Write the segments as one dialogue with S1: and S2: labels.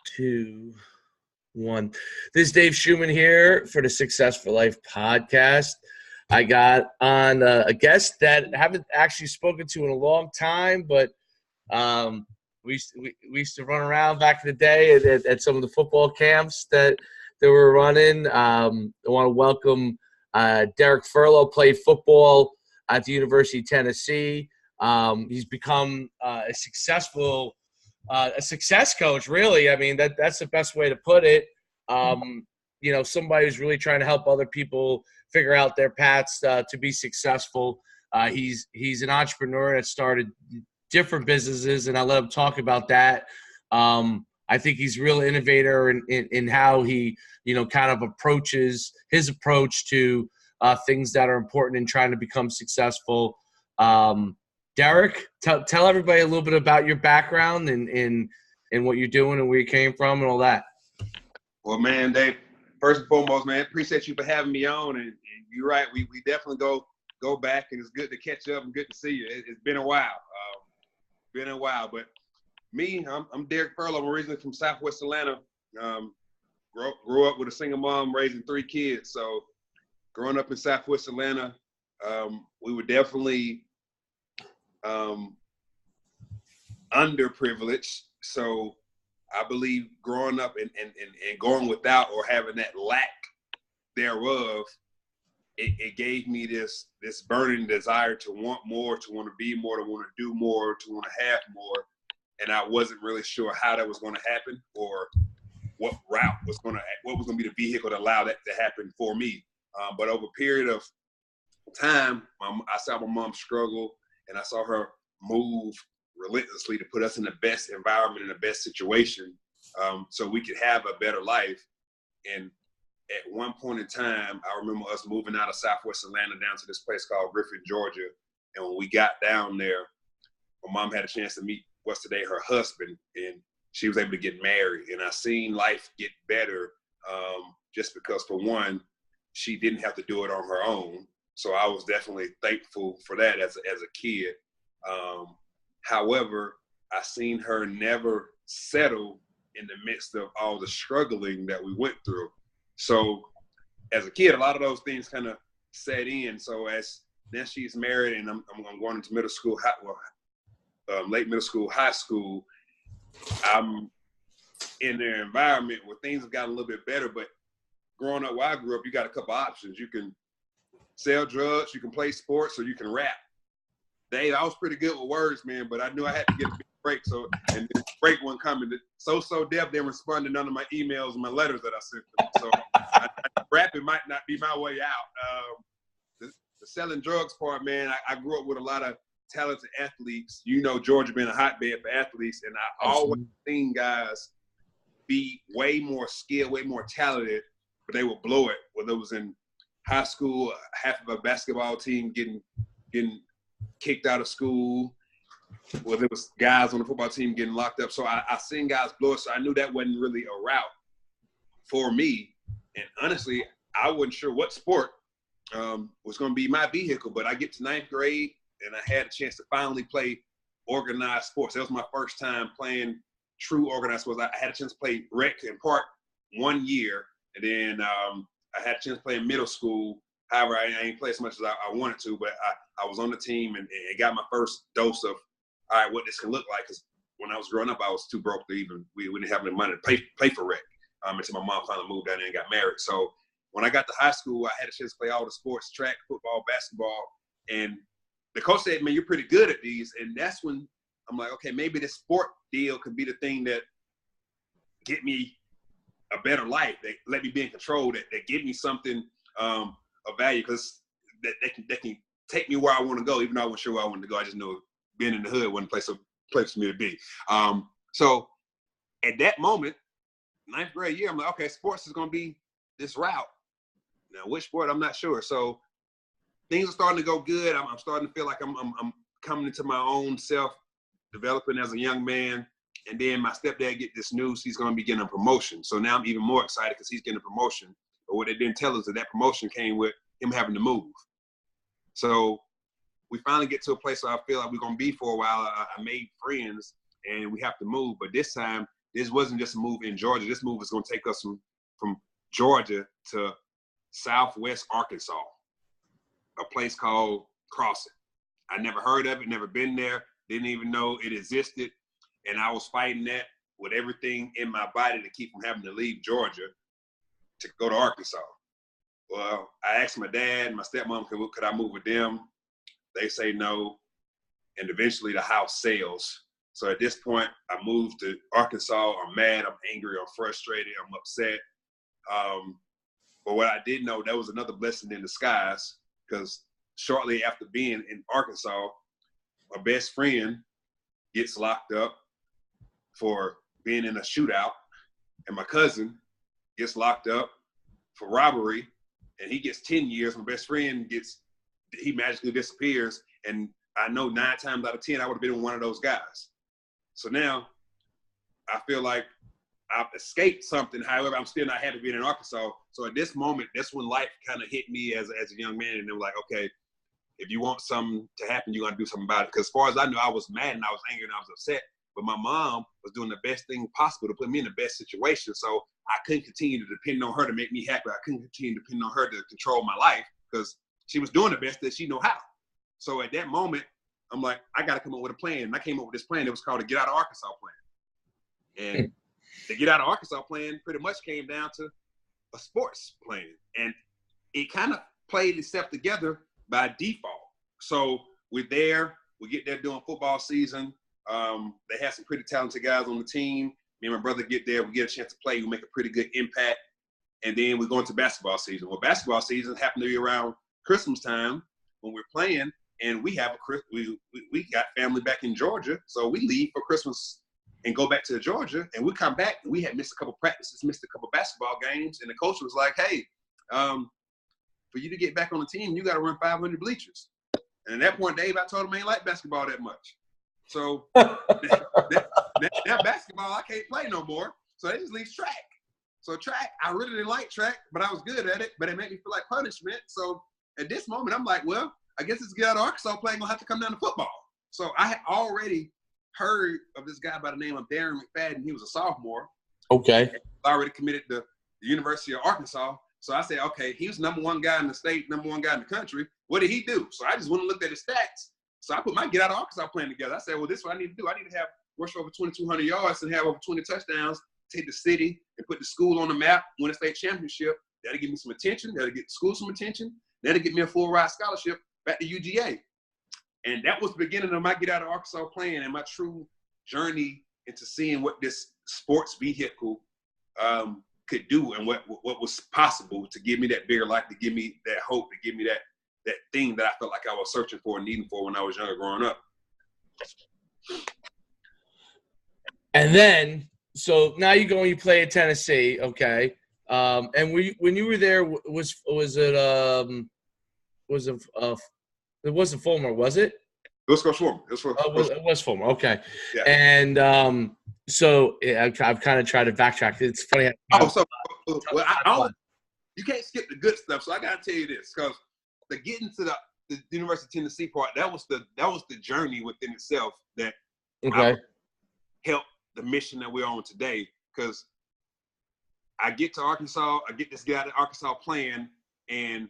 S1: 2, 1. This is Dave Schuman here for the Success for Life podcast. I got on a guest that I haven't actually spoken to in a long time, but we used to run around back in the day at some of the football camps that were running. I want to welcome Derrick Furlow. Played football at the University of Tennessee. He's become a success coach, really. I mean, that's the best way to put it. Somebody who's really trying to help other people figure out their paths to be successful. He's an entrepreneur that started different businesses, and I let him talk about that. I think he's a real innovator in how he, kind of approaches his approach to things that are important in trying to become successful. Derrick, tell everybody a little bit about your background and what you're doing and where you came from and all that.
S2: Well, man, Dave, first and foremost, man, appreciate you for having me on. And you're right, we definitely go back, and it's good to catch up and good to see you. It's been a while. But me, I'm Derrick Furlow. I'm originally from Southwest Atlanta. Grew up with a single mom raising 3 kids. So growing up in Southwest Atlanta, we were definitely underprivileged. So I believe growing up and going without or having that lack thereof, it gave me this burning desire to want more, to want to be more, to want to do more, to want to have more. And I wasn't really sure how that was going to happen or what was going to be the vehicle to allow that to happen for me. But over a period of time, I saw my mom struggle, and I saw her move relentlessly to put us in the best environment, in the best situation, so we could have a better life. And at one point in time, I remember us moving out of Southwest Atlanta down to this place called Griffin, Georgia. And when we got down there, my mom had a chance to meet what's today her husband, and she was able to get married. And I seen life get better just because, for one, she didn't have to do it on her own. So I was definitely thankful for that as a kid. However, I seen her never settle in the midst of all the struggling that we went through. So as a kid, a lot of those things kind of set in. So as now she's married and I'm going into middle school, late middle school, high school, I'm in an environment where things have gotten a little bit better. But growing up where I grew up, you got a couple options. You can sell drugs, you can play sports, or you can rap. Dave, I was pretty good with words, man, but I knew I had to get a big break. So, and this break wasn't coming. So Def didn't respond to none of my emails and my letters that I sent them. So rapping might not be my way out. The selling drugs part, man, I grew up with a lot of talented athletes. Georgia being a hotbed for athletes, and I always seen guys be way more skilled, way more talented, but they would blow it. Whether it was in high school, half of a basketball team getting kicked out of school, whether it was guys on the football team getting locked up. So I seen guys blow it, so I knew that wasn't really a route for me. And honestly, I wasn't sure what sport was going to be my vehicle. But I get to 9th grade, and I had a chance to finally play organized sports. That was my first time playing true organized sports. I had a chance to play rec and park 1 year, and then I had a chance to play in middle school. However, I ain't played as much as I wanted to, but I was on the team and got my first dose of, all right, what this can look like. Because when I was growing up, I was too broke to even, we didn't have any money to play for rec until my mom finally moved down there and got married. So when I got to high school, I had a chance to play all the sports, track, football, basketball. And the coach said, man, you're pretty good at these. And that's when I'm like, okay, maybe this sport deal could be the thing that get me a better life, that let me be in control, that give me something of value, because that can take me where I want to go, even though I wasn't sure where I wanted to go. I just knew being in the hood wasn't a place for me to be. So at that moment, 9th grade year, I'm like, okay, sports is going to be this route. Now, which sport, I'm not sure. So things are starting to go good. I'm starting to feel like I'm coming into my own self, developing as a young man. And then my stepdad get this news, he's going to be getting a promotion. So now I'm even more excited because he's getting a promotion. But what they didn't tell us that promotion came with him having to move. So we finally get to a place where I feel like we're going to be for a while. I made friends and we have to move. But this time this wasn't just a move in Georgia. This move was going to take us from Georgia to Southwest Arkansas, a place called Crossing. I never heard of it, never been there, didn't even know it existed. And I was fighting that with everything in my body to keep from having to leave Georgia to go to Arkansas. Well, I asked my dad and my stepmom, could I move with them? They say no. And eventually the house sells. So at this point, I moved to Arkansas. I'm mad, I'm angry, I'm frustrated, I'm upset. But what I did know, that was another blessing in disguise, because shortly after being in Arkansas, my best friend gets locked up for being in a shootout, and my cousin gets locked up for robbery, and he gets 10 years. My best friend he magically disappears, and I know 9 times out of 10, I would have been one of those guys. So now I feel like I've escaped something. However, I'm still not happy being in Arkansas. So at this moment, that's when life kind of hit me as a young man. And they were like, okay, if you want something to happen, you got to do something about it. Because as far as I knew, I was mad and I was angry and I was upset. But my mom was doing the best thing possible to put me in the best situation. So I couldn't continue to depend on her to make me happy. I couldn't continue to depend on her to control my life, because she was doing the best that she knew how. So at that moment, I'm like, I got to come up with a plan. And I came up with this plan that was called the Get Out of Arkansas plan. And the Get Out of Arkansas plan pretty much came down to a sports plan. And it kind of played itself together by default. So we're there, we get there during football season. They have some pretty talented guys on the team. Me and my brother get there, we get a chance to play, we make a pretty good impact. And then we go into basketball season. Well, basketball season happened to be around Christmas time when we're playing, and we have we got family back in Georgia. So we leave for Christmas and go back to Georgia, and we come back, and we had missed a couple practices, missed a couple basketball games, and the coach was like, hey, for you to get back on the team, you got to run 500 bleachers. And at that point, Dave, I told him I ain't like basketball that much. So that basketball, I can't play no more. So they just leave track. So track, I really didn't like track, but I was good at it, but it made me feel like punishment. So at this moment, I'm like, well, I guess this Get Out of Arkansas playing gonna have to come down to football. So I had already heard of this guy by the name of Darren McFadden. He was a sophomore.
S1: Okay.
S2: Already committed to the University of Arkansas. So I said, okay, he was #1 guy in the state, #1 guy in the country. What did he do? So I just went and looked at his stats. So I put my Get Out of Arkansas plan together. I said, well, this is what I need to do. I need to have rush over 2,200 yards and have over 20 touchdowns, take the city and put the school on the map, win a state championship. That'll give me some attention. That'll get the school some attention. That'll get me a full ride scholarship back to UGA. And that was the beginning of my Get Out of Arkansas plan and my true journey into seeing what this sports vehicle could do and what was possible to give me that bigger life, to give me that hope, to give me that thing that I felt like I was searching for and needing for when I was younger growing up.
S1: And then, so now you go and you play at Tennessee, okay? And when you were there, it wasn't Fulmer, was it?
S2: It was Coach Fulmer.
S1: It was Fulmer, okay.
S2: Yeah.
S1: And so I've kind of tried to backtrack. It's funny.
S2: You can't skip the good stuff. So I got to tell you this, because the getting to the University of Tennessee part, that was the journey within itself that helped the mission that we're on today. Because I get to Arkansas, I get this Get Out of Arkansas plan, and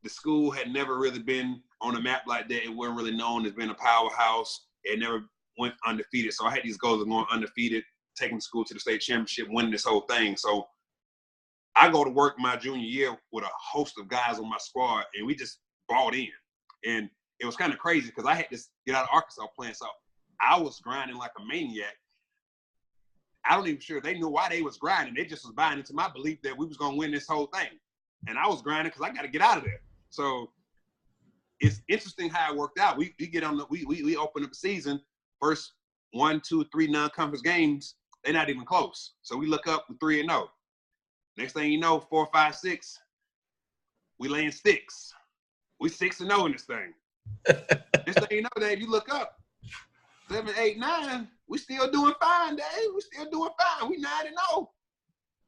S2: the school had never really been on a map like that. It wasn't really known as being a powerhouse. It never went undefeated. So I had these goals of going undefeated, taking the school to the state championship, winning this whole thing. So I go to work my junior year with a host of guys on my squad, and we just bought in. And it was kind of crazy because I had this Get Out of Arkansas plan. So I was grinding like a maniac. I don't even sure they knew why they was grinding. They just was buying into my belief that we was going to win this whole thing. And I was grinding because I got to get out of there. So it's interesting how it worked out. We get on we open up the season, first 1, 2, 3 non-conference games, they're not even close. So we look up, we're 3-0. Next thing you know, 4, 5, 6, we laying sticks. We 6-0 in this thing. Next thing you know, Dave, you look up, 7, 8, 9, we still doing fine, Dave. We still doing fine. We 9-0.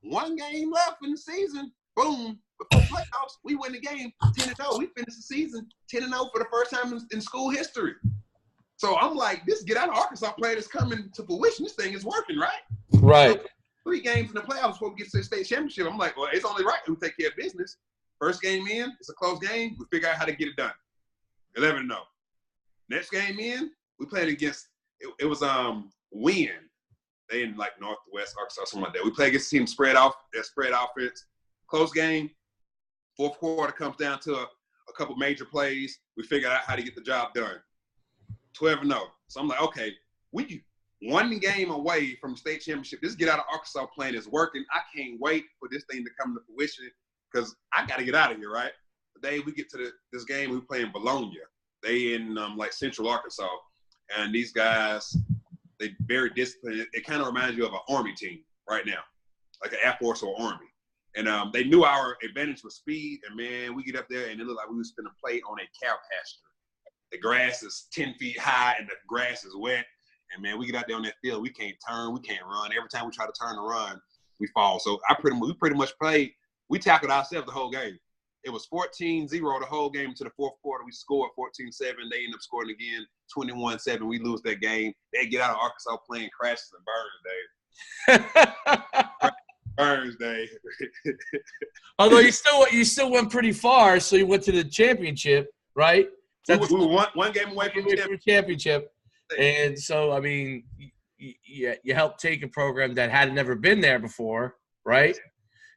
S2: 1 game left in the season. Boom. Before playoffs, we win the game 10-0. We finished the season 10-0 for the first time in school history. So I'm like, this get out of Arkansas player that's coming to fruition. This thing is working, right?
S1: Right.
S2: So 3 games in the playoffs before we get to the state championship. I'm like, well, it's only right we take care of business. First game in, it's a close game. We figure out how to get it done. 11-0. Next game in, we played against it was Wynn. They in like Northwest Arkansas, something like that. We played against a team spread offense. Close game. Fourth quarter comes down to a couple major plays. We figured out how to get the job done. 12-0. So I'm like, okay, we 1 game away from the state championship. This get out of Arkansas plan is working. I can't wait for this thing to come to fruition because I got to get out of here, right? The day we get to this game, we play in Bologna. They in like Central Arkansas. And these guys, they very disciplined. It kind of reminds you of an Army team right now, like an Air Force or Army. And they knew our advantage was speed. And, man, we get up there, and it looked like we was going to play on a cow pasture. The grass is 10 feet high, and the grass is wet. And, man, we get out there on that field. We can't turn. We can't run. Every time we try to turn and run, we fall. So we pretty much played. We tackled ourselves the whole game. It was 14-0 the whole game to the fourth quarter. We scored 14-7. They end up scoring again 21-7. We lose that game. They get out of Arkansas playing crashes and burns, Dave. Burns, Dave.
S1: Although you still went pretty far, so you went to the championship, right?
S2: We were one game away from the
S1: championship. And so, I mean, you helped take a program that had never been there before, right?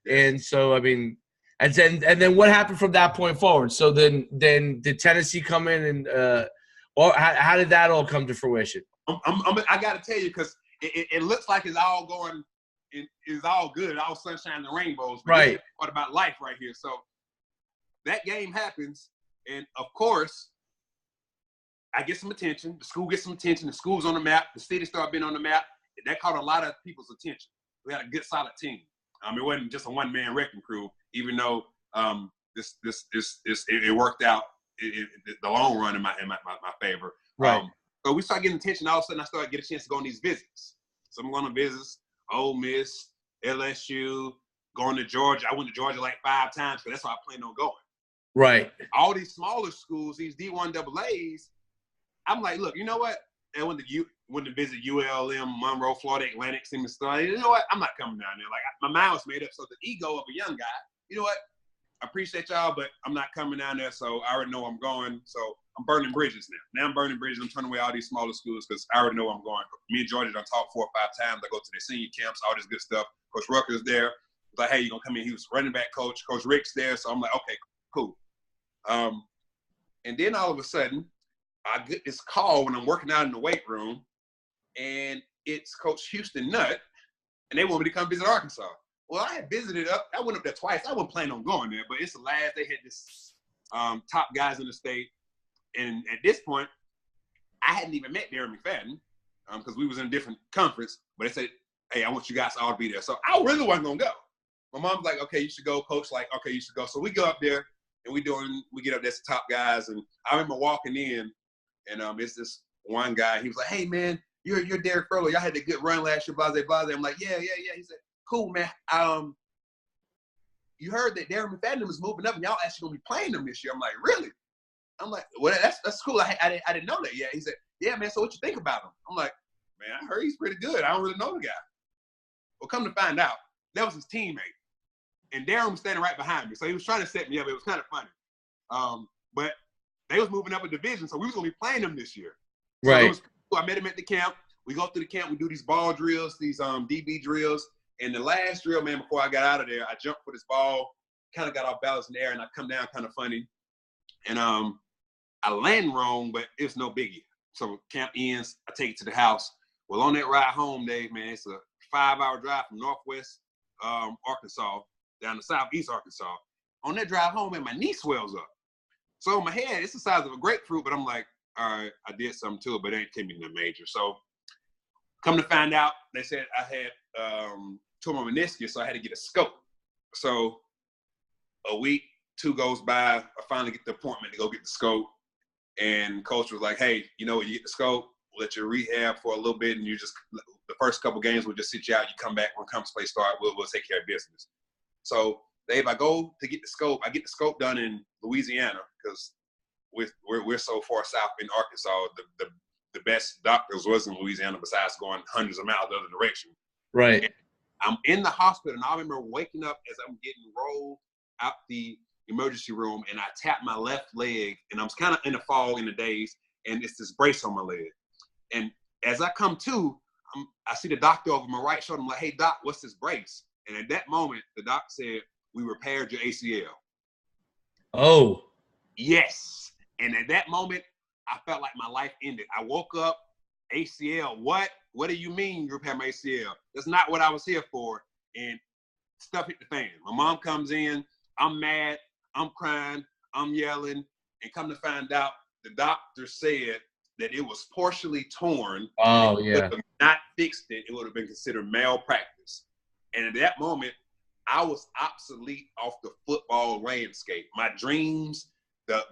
S1: And so, I mean, and then what happened from that point forward? So then did Tennessee come in and or how did that all come to fruition?
S2: I got to tell you, because it looks like it's all going, it's all good, all sunshine and rainbows. But
S1: right.
S2: What about life right here? So that game happens, and of course, I get some attention. The school gets some attention. The school's on the map. The city started being on the map. That caught a lot of people's attention. We had a good, solid team. It wasn't just a one-man wrecking crew, even though it worked out in the long run in my favor.
S1: Right.
S2: So we started getting attention. All of a sudden, I started getting a chance to go on these visits. So I'm going on visits, Ole Miss, LSU, going to Georgia. I went to Georgia like 5 times because that's why I planned on going.
S1: Right.
S2: All these smaller schools, these D1 AA's, I'm like, look, you know what? I went to visit ULM, Monroe, Florida Atlantic, Siemens Star. You know what? I'm not coming down there. Like, my mind was made up. So the ego of a young guy, you know what? I appreciate y'all, but I'm not coming down there. So I already know I'm going. So I'm burning bridges now. Now I'm burning bridges. I'm turning away all these smaller schools because I already know I'm going. Me and Georgia done talked 4 or 5 times. I go to their senior camps, all this good stuff. Coach Rucker's there. He's like, hey, you gonna come in? He was running back coach. Coach Rick's there. So I'm like, okay, cool. And then all of a sudden, I get this call when I'm working out in the weight room, and it's Coach Houston Nutt, and they want me to come visit Arkansas. Well, I had visited I went up there twice. I wasn't planning on going there, but it's the last. They had this top guys in the state, and at this point, I hadn't even met Darren McFadden because we was in a different conference. But they said, "Hey, I want you guys to all be there." So I really wasn't gonna go. My mom's like, "Okay, you should go." Coach like, "Okay, you should go." So we go up there, and we get up there to top guys, and I remember walking in. And it's this one guy. He was like, "Hey man, you're Derrick Furlow. Y'all had a good run last year, blase blase." I'm like, "Yeah." He said, "Cool, man. You heard that Darren McFadden was moving up, and y'all actually gonna be playing them this year." I'm like, "Really?" I'm like, "Well, that's cool. I didn't know that yet." He said, "Yeah, man. So what you think about him?" I'm like, "Man, I heard he's pretty good. I don't really know the guy." Well, come to find out, that was his teammate, and Darren was standing right behind me, so he was trying to set me up. It was kind of funny, but. They was moving up a division, so we was going to be playing them this year. So
S1: right.
S2: I met him at the camp. We go through the camp. We do these ball drills, these DB drills. And the last drill, man, before I got out of there, I jumped for this ball, kind of got off balance in the air, and I come down kind of funny. And I land wrong, but it's no biggie. So camp ends. I take it to the house. Well, on that ride home, Dave, man, it's a 5-hour drive from Northwest Arkansas down to Southeast Arkansas. On that drive home, man, my knee swells up. So in my head, it's the size of a grapefruit, but I'm like, all right, I did something to it, but it ain't came in the major. So come to find out, they said I had tore my meniscus, so I had to get a scope. So a week, 2 goes by, I finally get the appointment to go get the scope. And coach was like, hey, you know what, you get the scope, we'll let you rehab for a little bit, and you just, the first couple games, we'll just sit you out, you come back, when conference play start, we'll take care of business. So Dave, I go to get the scope. I get the scope done in Louisiana because we're so far south in Arkansas. the best doctors was in Louisiana besides going hundreds of miles the other direction.
S1: Right.
S2: And I'm in the hospital, and I remember waking up as I'm getting rolled out the emergency room, and I tap my left leg, and I'm kind of in the fog in the daze, and it's this brace on my leg. And as I come to, I see the doctor over my right shoulder. I'm like, hey, doc, what's this brace? And at that moment, the doc said, we repaired your ACL.
S1: Oh.
S2: Yes. And at that moment, I felt like my life ended. I woke up, ACL, what? What do you mean you repair my ACL? That's not what I was here for. And stuff hit the fan. My mom comes in, I'm mad, I'm crying, I'm yelling, and come to find out, the doctor said that it was partially torn.
S1: Oh,
S2: and
S1: yeah.
S2: if not fixed it, it would have been considered malpractice. And at that moment, I was obsolete off the football landscape. My dreams, the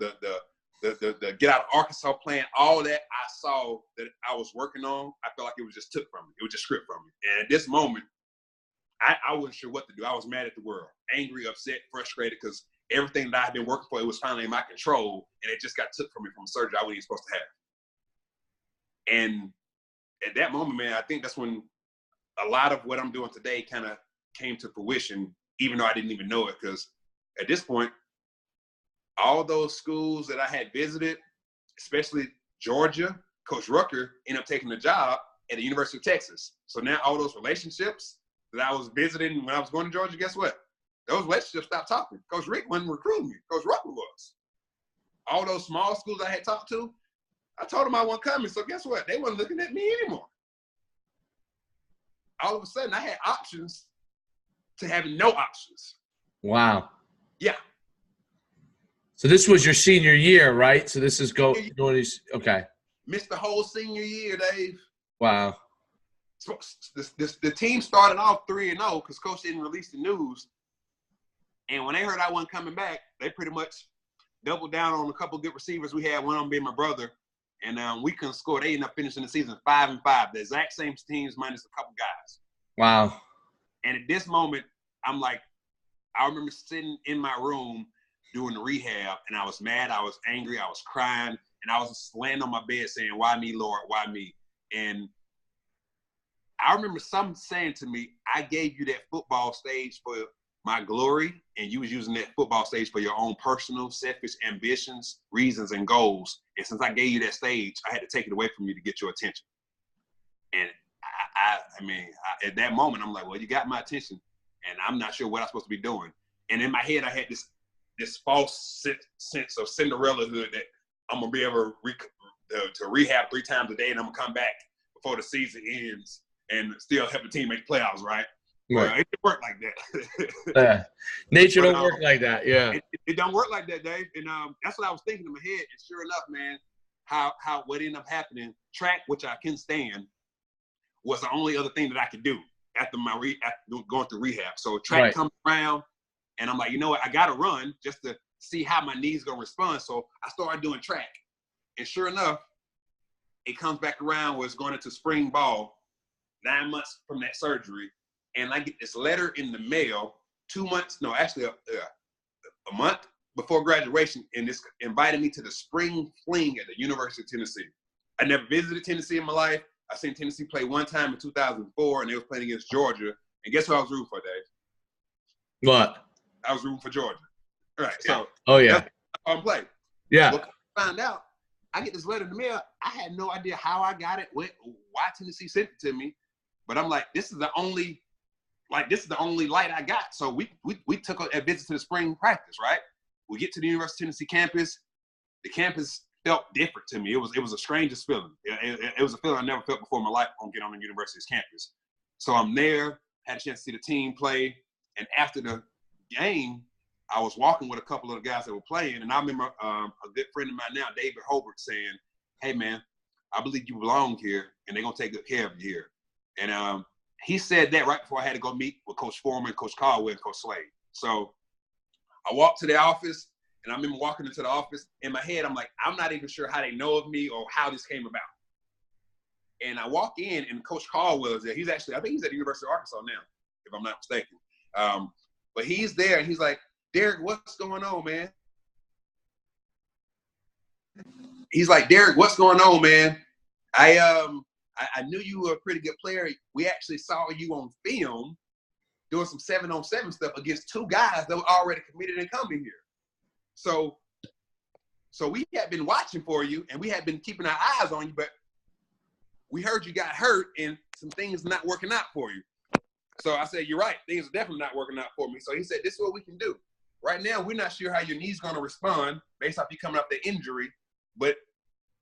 S2: get out of Arkansas plan, all that I saw that I was working on, I felt like it was just took from me. It was just stripped from me. And at this moment, I wasn't sure what to do. I was mad at the world, angry, upset, frustrated, because everything that I had been working for, it was finally in my control, and it just got took from me from a surgery I wasn't even supposed to have. And at that moment, man, I think that's when a lot of what I'm doing today kind of came to fruition, even though I didn't even know it, because at this point, all those schools that I had visited, especially Georgia, Coach Rucker ended up taking the job at the University of Texas. So now all those relationships that I was visiting when I was going to Georgia, guess what? Those relationships stopped talking. Coach Rick wasn't recruiting me. Coach Rucker was. All those small schools I had talked to, I told them I wasn't coming. So guess what? They weren't looking at me anymore. All of a sudden, I had options to having no options.
S1: Wow.
S2: Yeah.
S1: So this was your senior year, right? So this is okay.
S2: Missed the whole senior year, Dave.
S1: Wow.
S2: So the team started off 3-0 because Coach didn't release the news. And when they heard I wasn't coming back, they pretty much doubled down on a couple of good receivers we had, one of them being my brother. And we couldn't score. They ended up finishing the season 5-5. The exact same teams minus a couple guys. Wow. And at this moment, I'm like, I remember sitting in my room doing the rehab, and I was mad, I was angry, I was crying, and I was just laying on my bed saying, why me, Lord, why me? And I remember someone saying to me, I gave you that football stage for my glory, and you was using that football stage for your own personal, selfish ambitions, reasons, and goals. And since I gave you that stage, I had to take it away from you to get your attention. And I mean, at that moment, I'm like, well, you got my attention, and I'm not sure what I'm supposed to be doing. And in my head, I had this false sense of Cinderellahood that I'm gonna be able to rehab 3 times a day, and I'm gonna come back before the season ends and still help the team make playoffs, right? Well, it didn't work like that.
S1: Nature don't work like that. Yeah,
S2: it don't work like that, Dave. And that's what I was thinking in my head. And sure enough, man, how what ended up happening? Track, which I couldn't stand, was the only other thing that I could do after going through rehab. So track comes around, and I'm like, you know what? I gotta run just to see how my knees gonna respond. So I started doing track, and sure enough, it comes back around where it's going into spring ball, 9 months from that surgery. And I get this letter in the mail 2 months, no, actually a month before graduation, and this invited me to the spring fling at the University of Tennessee. I never visited Tennessee in my life. I seen Tennessee play one time in 2004, and they was playing against Georgia. And guess who I was rooting for, Dave?
S1: What?
S2: I was rooting for Georgia. All right, so
S1: that's
S2: on play.
S1: Yeah.
S2: Well, find out, I get this letter in the mail. I had no idea how I got it, why Tennessee sent it to me. But I'm like, this is the only light I got. So we took a visit to the spring practice, right? We get to the University of Tennessee campus. The campus felt different to me. It was the strangest feeling. It was a feeling I never felt before in my life on getting on the university's campus. So I'm there, had a chance to see the team play. And after the game, I was walking with a couple of the guys that were playing. And I remember a good friend of mine now, David Holbert, saying, hey, man, I believe you belong here, and they're going to take good care of you here. And he said that right before I had to go meet with Coach Foreman, Coach Caldwell, and Coach Slade. So I walked to the office, and I remember walking into the office. In my head, I'm like, I'm not even sure how they know of me or how this came about. And I walk in, and Coach Caldwell is there. I think he's at the University of Arkansas now, if I'm not mistaken. But he's there, and he's like, Derrick, what's going on, man? He's like, Derrick, what's going on, man? I knew you were a pretty good player. We actually saw you on film doing some 7-on-7 stuff against two guys that were already committed and coming here. So we had been watching for you, and we had been keeping our eyes on you, but we heard you got hurt and some things not working out for you. So I said, you're right. Things are definitely not working out for me. So he said, this is what we can do. Right now, we're not sure how your knee's going to respond based off you coming off the injury, but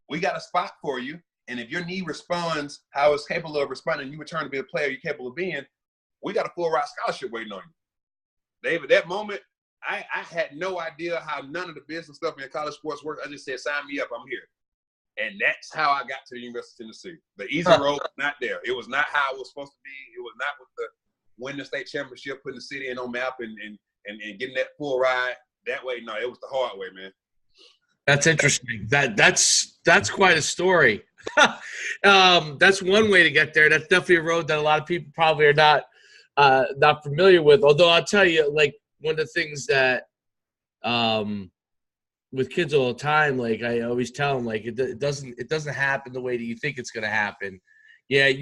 S2: we got a spot for you. And if your knee responds how it's capable of responding, you return to be a player you're capable of being, we got a full-ride scholarship waiting on you. Dave, at that moment, I had no idea how none of the business stuff in college sports works. I just said, sign me up, I'm here. And that's how I got to the University of Tennessee. The easy road was not there. It was not how it was supposed to be. It was not with the winning the state championship, putting the city in on map and getting that full ride that way. No, it was the hard way, man.
S1: That's interesting. That's quite a story. That's one way to get there. That's definitely a road that a lot of people probably are not familiar with. Although I'll tell you, like, one of the things that with kids all the time, like I always tell them, like it doesn't happen the way that you think it's going to happen. Yeah,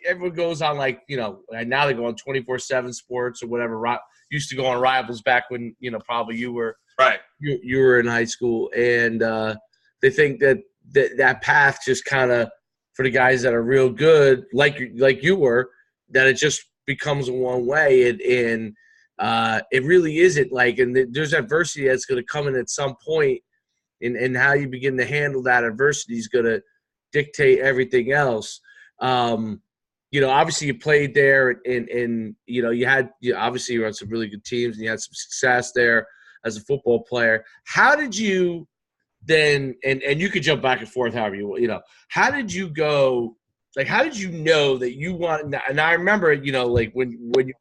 S1: everyone goes on, like, now they go on 24/7 sports or whatever. Used to go on Rivals back when probably you were
S2: right.
S1: You were in high school, and they think that path just kind of, for the guys that are real good, like you were, that it just becomes a one way, and it really isn't. Like, and there's adversity that's going to come in at some point, and how you begin to handle that adversity is going to dictate everything else. Obviously you played there, and obviously you were on some really good teams, and you had some success there as a football player. How did you then, and you could jump back and forth however how did you go, like, how did you know that you want, and I remember, like when you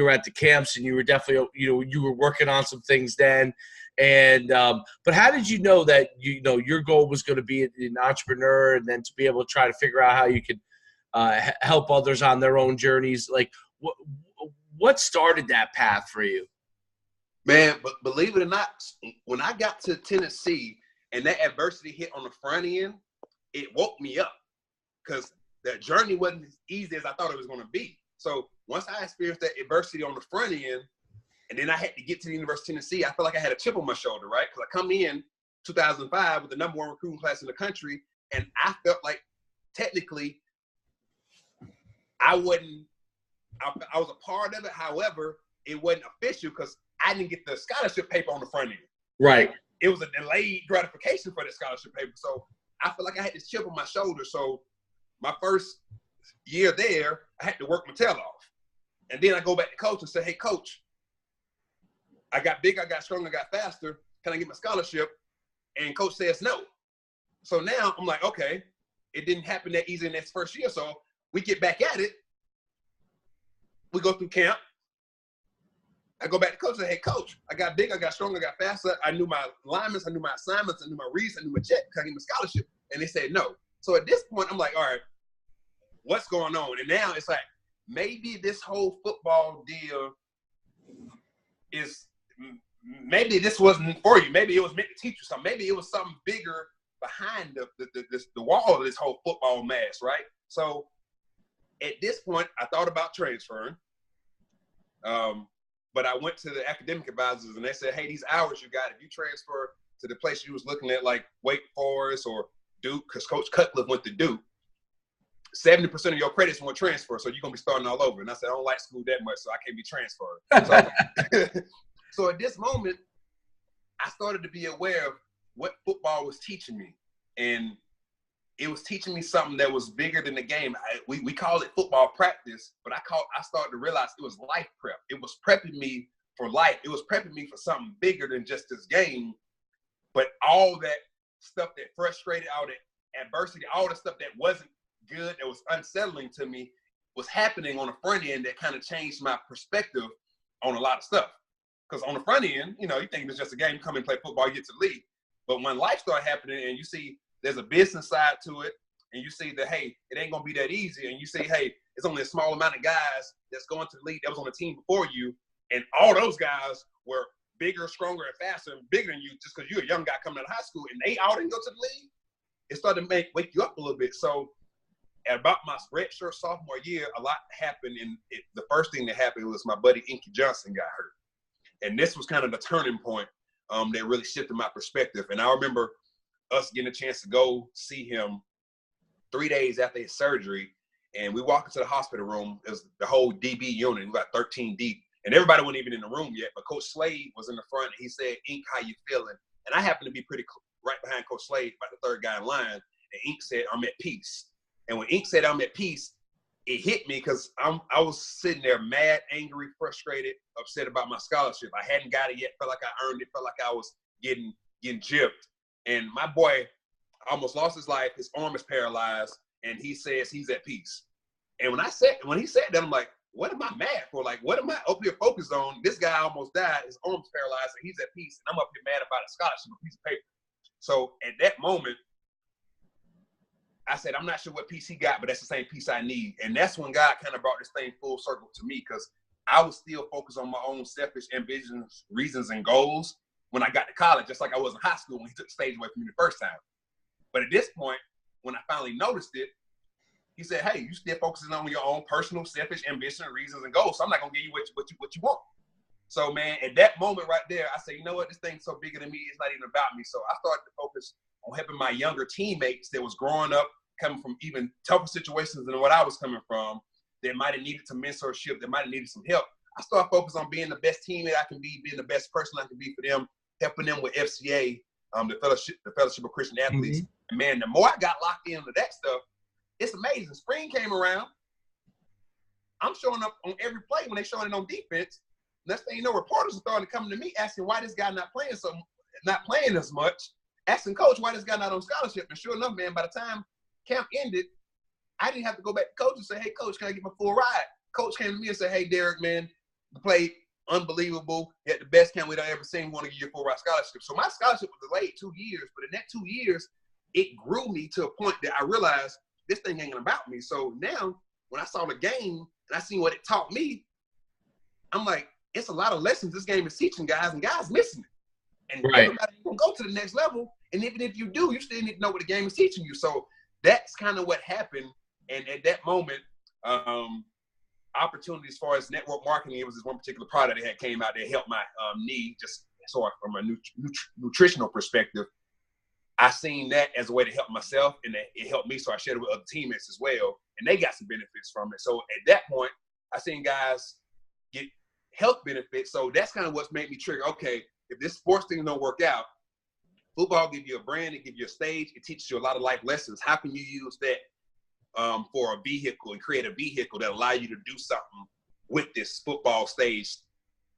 S1: were at the camps, and you were definitely, you were working on some things then, and but how did you know that your goal was going to be an entrepreneur, and then to be able to try to figure out how you could help others on their own journeys? Like, what started that path for you?
S2: Man, but believe it or not, when I got to Tennessee and that adversity hit on the front end, it woke me up, because that journey wasn't as easy as I thought it was going to be. So once I experienced that adversity on the front end, and then I had to get to the University of Tennessee, I felt like I had a chip on my shoulder, right? Because I come in 2005 with the #1 recruiting class in the country, and I felt like technically I was a part of it. However, it wasn't official because I didn't get the scholarship paper on the front end.
S1: Right.
S2: It was a delayed gratification for the scholarship paper. So I felt like I had this chip on my shoulder. So my first year there, I had to work my tail off. And then I go back to coach and say, hey, coach, I got bigger, I got stronger, I got faster. Can I get my scholarship? And coach says no. So now I'm like, okay, it didn't happen that easy in that first year. So we get back at it. We go through camp. I go back to coach and say, hey, coach, I got bigger, I got stronger, I got faster. I knew my alignments, I knew my assignments, I knew my reads, I knew my check. Can I get my scholarship? And they said no. So at this point, I'm like, all right, what's going on? And now it's like, maybe this whole football deal maybe this wasn't for you. Maybe it was meant to teach you something. Maybe it was something bigger behind the wall of this whole football mess, right? So at this point, I thought about transferring. But I went to the academic advisors, and they said, hey, these hours you got, if you transfer to the place you was looking at, like Wake Forest or Duke, because Coach Cutcliffe went to Duke, 70% of your credits won't transfer, so you're going to be starting all over. And I said, I don't like school that much, so I can't be transferred. So at this moment, I started to be aware of what football was teaching me. And it was teaching me something that was bigger than the game. We call it football practice, but I started to realize it was life prep. It was prepping me for life. It was prepping me for something bigger than just this game. But all that stuff that frustrated, all that adversity, all the stuff that wasn't good, that was unsettling to me, was happening on the front end that kind of changed my perspective on a lot of stuff. Because on the front end, you think it's just a game, you come and play football, you get to the league. But when life started happening and you see there's a business side to it, and you see that, hey, it ain't going to be that easy, and you say, hey, it's only a small amount of guys that's going to the league that was on the team before you, and all those guys were bigger, stronger, and faster, and bigger than you just because you're a young guy coming out of high school, and they all didn't go to the league. it started to wake you up a little bit. So at about my redshirt sophomore year, a lot happened. The first thing that happened was my buddy Inky Johnson got hurt. And this was kind of the turning point that really shifted my perspective. And I remember us getting a chance to go see him 3 days after his surgery. And we walked into the hospital room. It was the whole DB unit. We got 13 deep. And everybody wasn't even in the room yet. But Coach Slade was in the front. And he said, Ink, how you feeling? And I happened to be pretty right behind Coach Slade, about the third guy in line. And Ink said, I'm at peace. And when Ink said I'm at peace, it hit me because I was sitting there mad, angry, frustrated, upset about my scholarship. I hadn't got it yet. Felt like I earned it. Felt like I was getting gypped. And my boy almost lost his life. His arm is paralyzed. And he says he's at peace. And when he said that, I'm like, what am I mad for? Like, what am I up here focused on? This guy almost died. His arm's paralyzed, and he's at peace. And I'm up here mad about a scholarship, a piece of paper. So at that moment, I said, I'm not sure what piece he got, but that's the same piece I need. And that's when God kind of brought this thing full circle to me, because I was still focused on my own selfish ambitions, reasons, and goals when I got to college, just like I was in high school when he took the stage away from me the first time. But at this point, when I finally noticed it, he said, hey, you still focusing on your own personal, selfish ambition, reasons, and goals. So I'm not going to give you what you want. So, man, at that moment right there, I said, you know what? This thing's so bigger than me. It's not even about me. So I started to focus on helping my younger teammates that was growing up, coming from even tougher situations than what I was coming from, that might have needed some mentorship, that might have needed some help. I started focusing on being the best teammate I can be, being the best person I can be for them, helping them with FCA, the Fellowship of Christian Athletes. Mm-hmm. And, man, the more I got locked into that stuff, it's amazing. Spring came around. I'm showing up on every play when they're showing it on defense. Next thing you know, reporters are starting to come to me asking why this guy not playing as much, asking coach why this guy not on scholarship. And sure enough, man, by the time camp ended, I didn't have to go back to coach and say, hey, coach, can I get my full ride? Coach came to me and said, hey, Derrick, man, you played unbelievable. You had the best camp we've ever seen. We want to give you a full ride scholarship. So my scholarship was delayed 2 years, but in that 2 years, it grew me to a point that I realized this thing ain't about me. So now when I saw the game and I seen what it taught me, I'm like, it's a lot of lessons this game is teaching guys, and guys missing it. And right. Everybody gonna go to the next level. And even if you do, you still need to know what the game is teaching you. So that's kind of what happened. And at that moment, opportunities as far as network marketing, it was this one particular product that had came out that helped my knee, just sort of from a nutritional perspective. I seen that as a way to help myself, and it helped me, so I shared it with other teammates as well, and they got some benefits from it. So at that point, I seen guys get health benefits, so that's kind of what's made me trigger, okay, if this sports thing don't work out, football give you a brand, it gives you a stage, it teaches you a lot of life lessons. How can you use that for a vehicle and create a vehicle that allow you to do something with this football stage,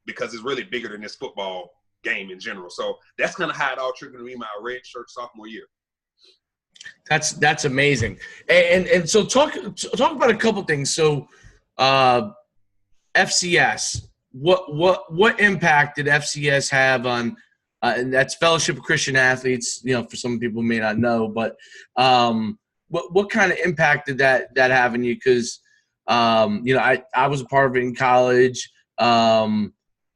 S2: because it's really bigger than this football game in general. So that's kind of how it all triggered me my red shirt sophomore year.
S1: That's amazing. And so talk about a couple things. So FCS, what impact did FCS have on and that's Fellowship of Christian Athletes, you know, for some people may not know, but what kind of impact did that have on you? Because you know, I was a part of it in college.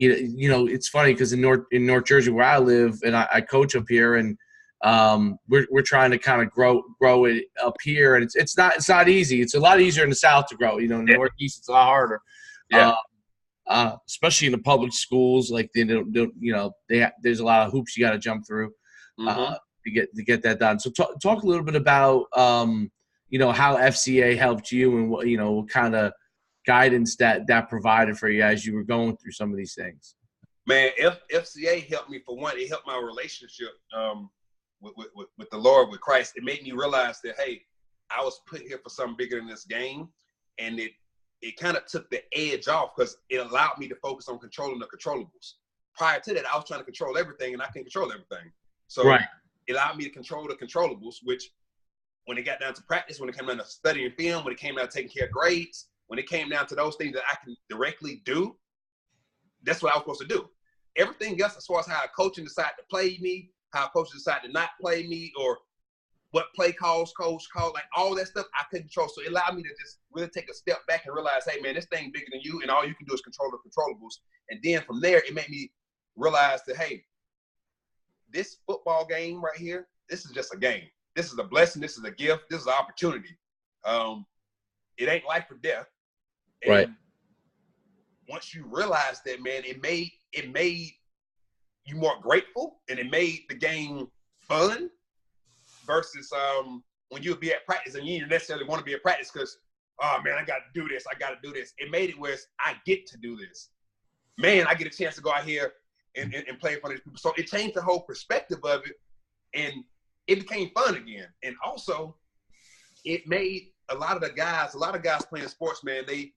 S1: You know, it's funny because in North Jersey where I live, and I coach up here, and we're trying to kind of grow it up here, and it's not easy. It's a lot easier in the South to grow. You know, in the Northeast it's a lot harder. Yeah. Especially in the public schools, like they don't you know, there's a lot of hoops you got to jump through to get that done. So talk a little bit about you know, how FCA helped you, and what, you know, what kind of guidance that provided for you as you were going through some of these things.
S2: Man, FCA helped me. For one, it helped my relationship with the Lord, with Christ. It made me realize that, hey, I was put here for something bigger than this game, and it kind of took the edge off, because it allowed me to focus on controlling the controllables. Prior to that, I was trying to control everything, and I couldn't control everything. So right. It allowed me to control the controllables, which when it got down to practice, when it came down to studying film, when it came down to taking care of grades, when it came down to those things that I can directly do, that's what I was supposed to do. Everything else, as far as how a coaching decided to play me, how a coach decided to not play me, or what play calls coach called, like all that stuff I couldn't control. So it allowed me to just really take a step back and realize, hey, man, this thing bigger than you, and all you can do is control the controllables. And then from there, it made me realize that, hey, this football game right here, this is just a game. this is a blessing. This is a gift. This is an opportunity. It ain't life or death. And
S1: right.
S2: once you realize that, man, it made you more grateful, and it made the game fun versus when you'll be at practice and you didn't necessarily want to be at practice because, oh man, I got to do this. I got to do this. It made it where I get to do this. Man, I get a chance to go out here and play in front of these people. So it changed the whole perspective of it, and it became fun again. And also, it made a lot of guys playing sports, man, they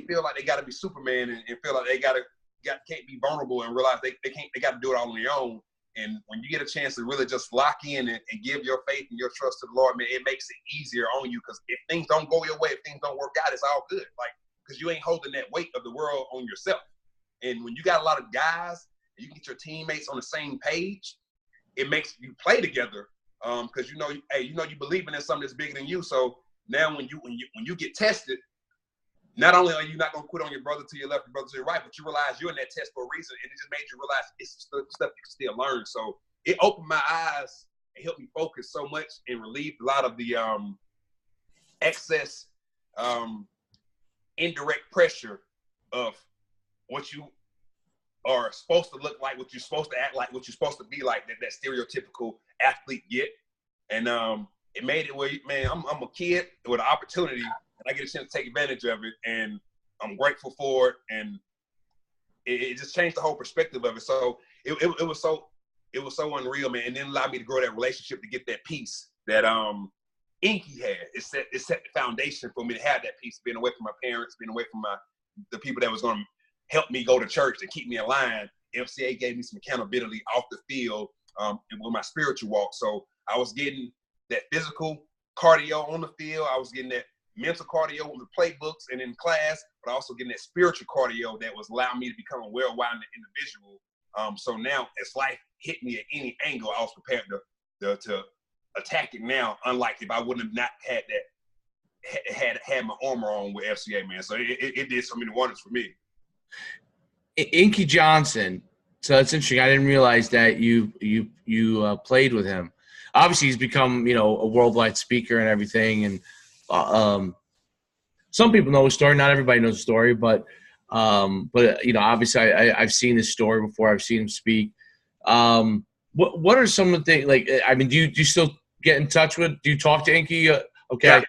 S2: feel like they got to be Superman and feel like they can't be vulnerable and realize they got to do it all on their own. And when you get a chance to really just lock in and give your faith and your trust to the Lord, man, it makes it easier on you. Because if things don't go your way, if things don't work out, it's all good. Like, because you ain't holding that weight of the world on yourself. And when you got a lot of guys and you get your teammates on the same page, it makes you play together. Because you believing in something that's bigger than you. So now when you get tested, not only are you not going to quit on your brother to your left, your brother to your right, but you realize you're in that test for a reason, and it just made you realize it's stuff you can still learn. So it opened my eyes and helped me focus so much and relieved a lot of the excess indirect pressure of what you are supposed to look like, what you're supposed to act like, what you're supposed to be like, that stereotypical athlete get. And it made it where, man, I'm a kid with an opportunity, and I get a chance to take advantage of it, and I'm grateful for it, and it just changed the whole perspective of it. So it was so unreal, man, and then allowed me to grow that relationship, to get that peace that Inky had. It set the foundation for me to have that peace, being away from my parents, being away from the people that was going to help me go to church and keep me aligned. FCA gave me some accountability off the field with my spiritual walk. So I was getting that physical cardio on the field. I was getting that mental cardio with the playbooks and in class, but also getting that spiritual cardio that was allowing me to become a well-rounded individual. So now, as life hit me at any angle, I was prepared to attack it now, unlike if I wouldn't have not had that, had my armor on with FCA, man. So it did so many wonders for me.
S1: Inky Johnson. So that's interesting. I didn't realize that you played with him. Obviously, he's become, a worldwide speaker and everything. And some people know his story. Not everybody knows the story, but obviously, I've seen his story before. I've seen him speak. What are some of the things? Like, I mean, do you still get in touch with? Do you talk to Inky? Okay.
S2: Yeah.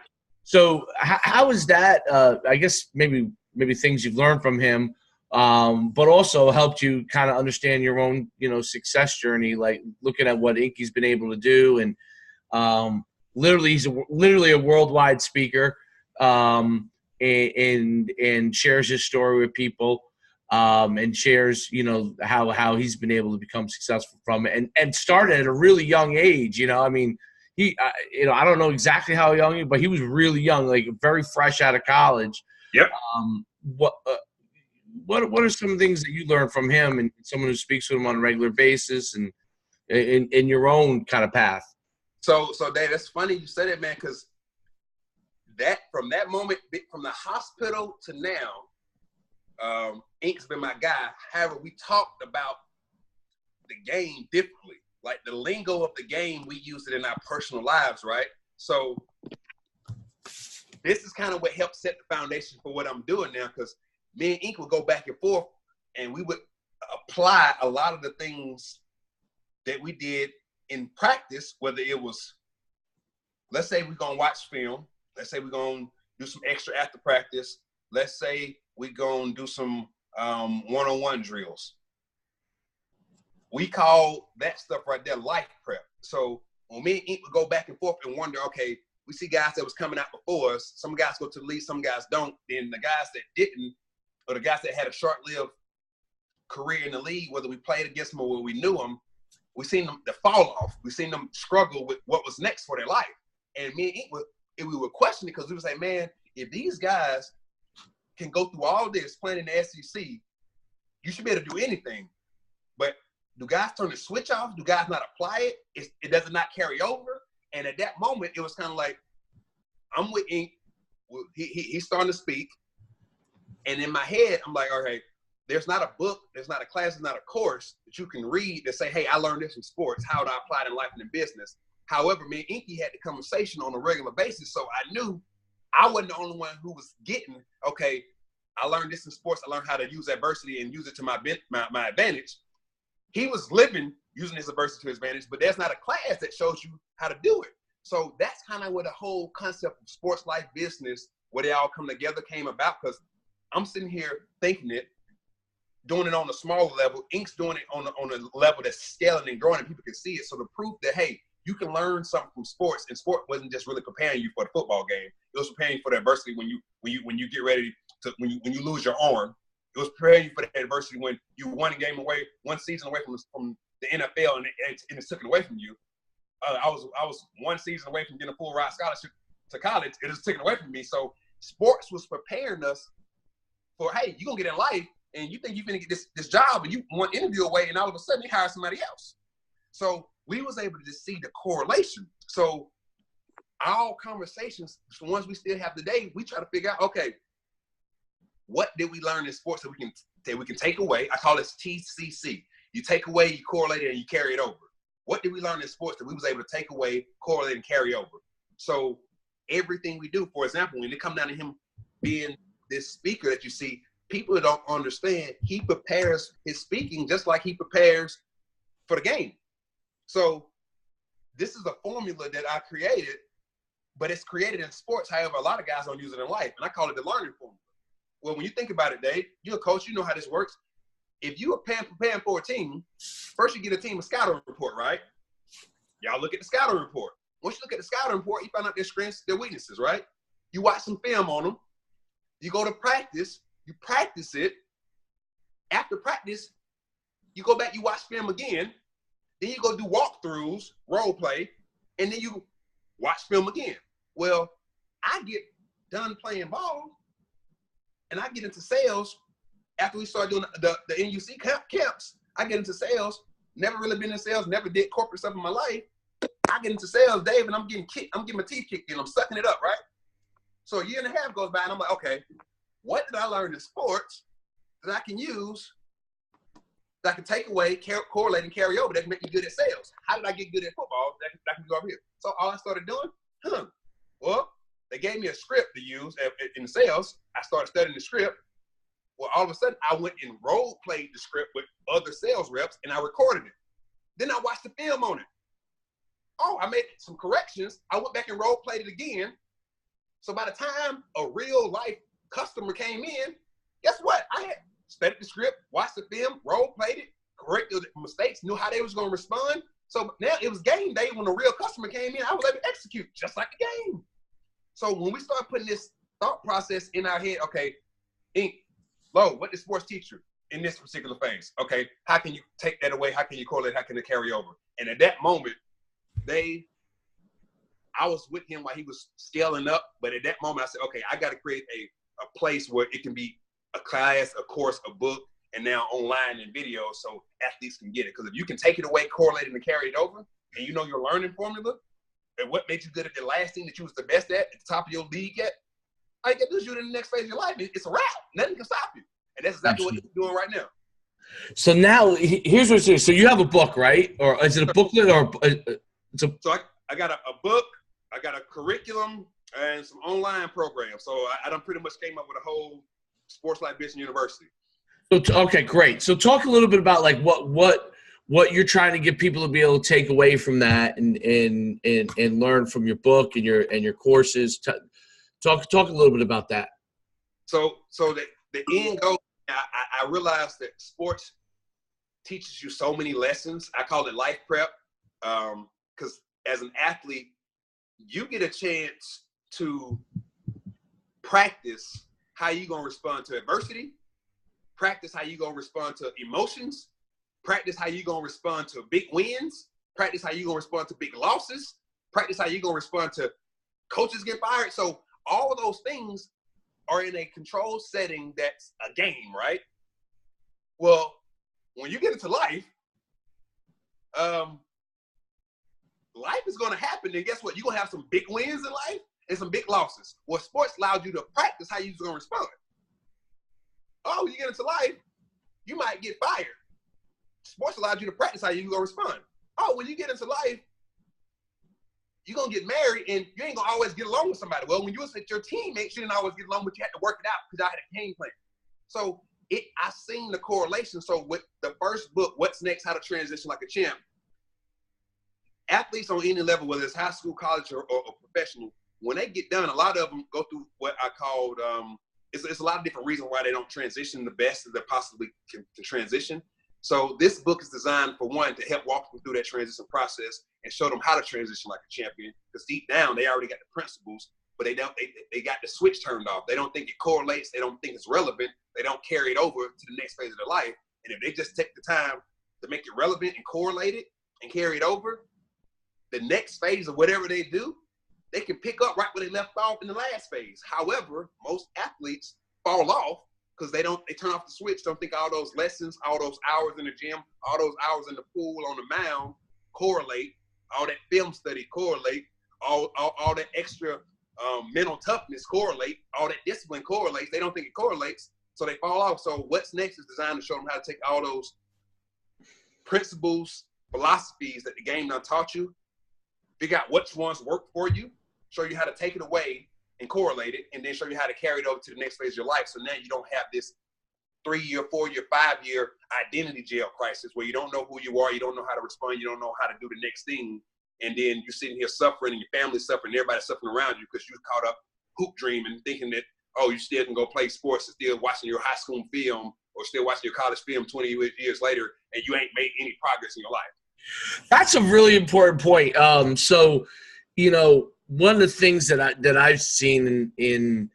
S1: So how is that? I guess maybe things you've learned from him. But also helped you kind of understand your own, success journey, like looking at what Inky's been able to do. And he's literally a worldwide speaker, and shares his story with people, and shares, how he's been able to become successful from it, and started at a really young age. I mean, he, I don't know exactly how young, but he was really young, like very fresh out of college.
S2: Yep.
S1: What are some things that you learned from him and someone who speaks to him on a regular basis and in your own kind of path?
S2: So Dave, that's funny you said it, man, because from that moment, from the hospital to now, Ink's been my guy. However, we talked about the game differently. Like the lingo of the game, we use it in our personal lives, right? So this is kind of what helped set the foundation for what I'm doing now, because me and Ink would go back and forth, and we would apply a lot of the things that we did in practice, whether it was, let's say we're going to watch film. Let's say we're going to do some extra after practice. Let's say we're going to do some one-on-one drills. We call that stuff right there life prep. So when me and Ink would go back and forth and wonder, okay, we see guys that was coming out before us. Some guys go to the league, some guys don't. Then the guys that didn't, or the guys that had a short-lived career in the league, whether we played against them or whether we knew them, we seen them the fall off. We seen them struggle with what was next for their life. And me and Ink we were questioning, because we would say, man, if these guys can go through all this playing in the SEC, you should be able to do anything. But do guys turn the switch off? Do guys not apply it? It does not carry over. And at that moment, it was kind of like, I'm with Ink. He's starting to speak. And in my head, I'm like, all right, there's not a book, there's not a class, there's not a course that you can read that say, hey, I learned this in sports. How do I apply it in life and in business? However, me and Inky had the conversation on a regular basis, so I knew I wasn't the only one who was getting, okay, I learned this in sports. I learned how to use adversity and use it to my advantage. He was living using his adversity to his advantage, but there's not a class that shows you how to do it. So that's kind of where the whole concept of sports life business, where they all come together, came about, because I'm sitting here thinking it, doing it on a smaller level. Ink's doing it on a level that's scaling and growing, and people can see it. So the proof that, hey, you can learn something from sports, and sport wasn't just really preparing you for the football game. It was preparing you for the adversity when you get ready to when you lose your arm. It was preparing you for the adversity when you one season away from the NFL, and it took it away from you. I was one season away from getting a full ride scholarship to college. It was taken away from me. So sports was preparing us for, hey, you're gonna get in life, and you think you're gonna get this job, and you want interview away, and all of a sudden they hire somebody else. So we was able to just see the correlation. So our conversations, the ones we still have today, we try to figure out, okay, what did we learn in sports that we can take away? I call this TCC. You take away, you correlate it, and you carry it over. What did we learn in sports that we was able to take away, correlate, and carry over? So everything we do, for example, when it comes down to him being this speaker that you see, people don't understand, he prepares his speaking just like he prepares for the game. So this is a formula that I created, but it's created in sports. However, a lot of guys don't use it in life, and I call it the learning formula. Well, when you think about it, Dave, you're a coach, you know how this works. If you are preparing for a team, first you get a team a scouting report, right? Y'all look at the scouting report. Once you look at the scouting report, you find out their strengths, their weaknesses, right? You watch some film on them. You go to practice. You practice it. After practice, you go back, you watch film again. Then you go do walkthroughs, role play, and then you watch film again. Well, I get done playing ball, and I get into sales. After we started doing the NUC camps, I get into sales. Never really been in sales. Never did corporate stuff in my life. I get into sales, Dave, and I'm getting my teeth kicked in. I'm sucking it up, right? So a year and a half goes by, and I'm like, okay, what did I learn in sports that I can use, that I can take away, correlate, and carry over that can make me good at sales? How did I get good at football that can go over here? So all I started doing, well, they gave me a script to use in sales. I started studying the script. Well, all of a sudden, I went and role played the script with other sales reps, and I recorded it. Then I watched the film on it. Oh, I made some corrections. I went back and role played it again. So by the time a real life customer came in, guess what? I had studied the script, watched the film, role played it, corrected the mistakes, knew how they was going to respond. So now it was game day. When a real customer came in, I was able to execute just like the game. So when we start putting this thought process in our head, okay, Ink, Lo, what did sports teach you in this particular phase? Okay, how can you take that away? How can you correlate? How can it carry over? And at that moment, I was with him while he was scaling up, but at that moment I said, okay, I got to create a place where it can be a class, a course, a book, and now online and video so athletes can get it. Because if you can take it away, correlate it, and carry it over, and you know your learning formula, and what made you good at the last thing that you was the best at the top of your league at, all you got to do is do it in the next phase of your life. It's a wrap. Nothing can stop you. And that's exactly what he's doing right now.
S1: So now, here's what's so you have a book, right? Or is it a booklet or it's a?
S2: So I got a book, I got a curriculum, and some online programs. So I done pretty much came up with a whole sports life business university.
S1: So okay, great. So talk a little bit about like what you're trying to get people to be able to take away from that and learn from your book and your courses. Talk a little bit about that.
S2: So the end goal, I realized that sports teaches you so many lessons. I call it life prep, because as an athlete, you get a chance to practice how you're going to respond to adversity, practice how you're going to respond to emotions, practice how you're going to respond to big wins, practice how you're going to respond to big losses, practice how you're going to respond to coaches get fired. So all of those things are in a controlled setting that's a game, right? Well, when you get into life, life is going to happen, and guess what? You're going to have some big wins in life and some big losses. Well, sports allowed you to practice how you're going to respond. Oh, you get into life, you might get fired. Sports allowed you to practice how you're going to respond. Oh, when you get into life, you're going to get married and you ain't going to always get along with somebody. Well, when you was with your teammates, you didn't always get along, but you had to work it out because I had a game plan. So I seen the correlation. So with the first book, What's Next? How to Transition Like a Champ, athletes on any level, whether it's high school, college, or professional, when they get done, a lot of them go through what I called, it's a lot of different reasons why they don't transition the best that they possibly can transition. So this book is designed, for one, to help walk them through that transition process and show them how to transition like a champion. Because deep down, they already got the principles, but they got the switch turned off. They don't think it correlates. They don't think it's relevant. They don't carry it over to the next phase of their life. And if they just take the time to make it relevant and correlate it and carry it over, the next phase of whatever they do, they can pick up right where they left off in the last phase. However, most athletes fall off because they turn off the switch, don't think all those lessons, all those hours in the gym, all those hours in the pool, on the mound correlate, all that film study correlate, all that extra mental toughness correlate, all that discipline correlates. They don't think it correlates, so they fall off. So What's Next is designed to show them how to take all those principles, philosophies that the game done taught you, figure out which ones work for you, show you how to take it away and correlate it, and then show you how to carry it over to the next phase of your life. So now you don't have this 3-year, 4-year, 5-year identity jail crisis where you don't know who you are, you don't know how to respond, you don't know how to do the next thing, and then you're sitting here suffering and your family's suffering, everybody's suffering around you because you're caught up hoop dreaming, thinking that, oh, you still can go play sports and still watching your high school film or still watching your college film 20 years later, and you ain't made any progress in your life.
S1: That's a really important point. So, one of the things that I've seen in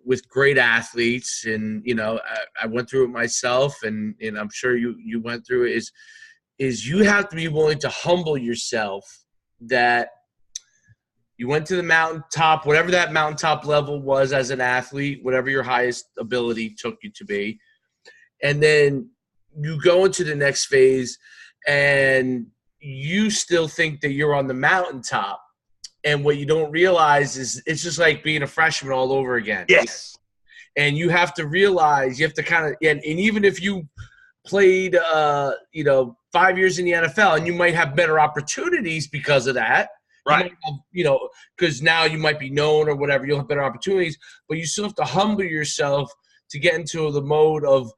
S1: with great athletes, and I went through it myself, and I'm sure you went through it, is you have to be willing to humble yourself that you went to the mountaintop, whatever that mountaintop level was as an athlete, whatever your highest ability took you to be, and then you go into the next phase and you still think that you're on the mountaintop. And what you don't realize is it's just like being a freshman all over again.
S2: Yes.
S1: And you have to realize, you have to kind of, and even if you played, 5 years in the NFL, and you might have better opportunities because of that.
S2: Right.
S1: Because now you might be known or whatever, you'll have better opportunities, but you still have to humble yourself to get into the mode of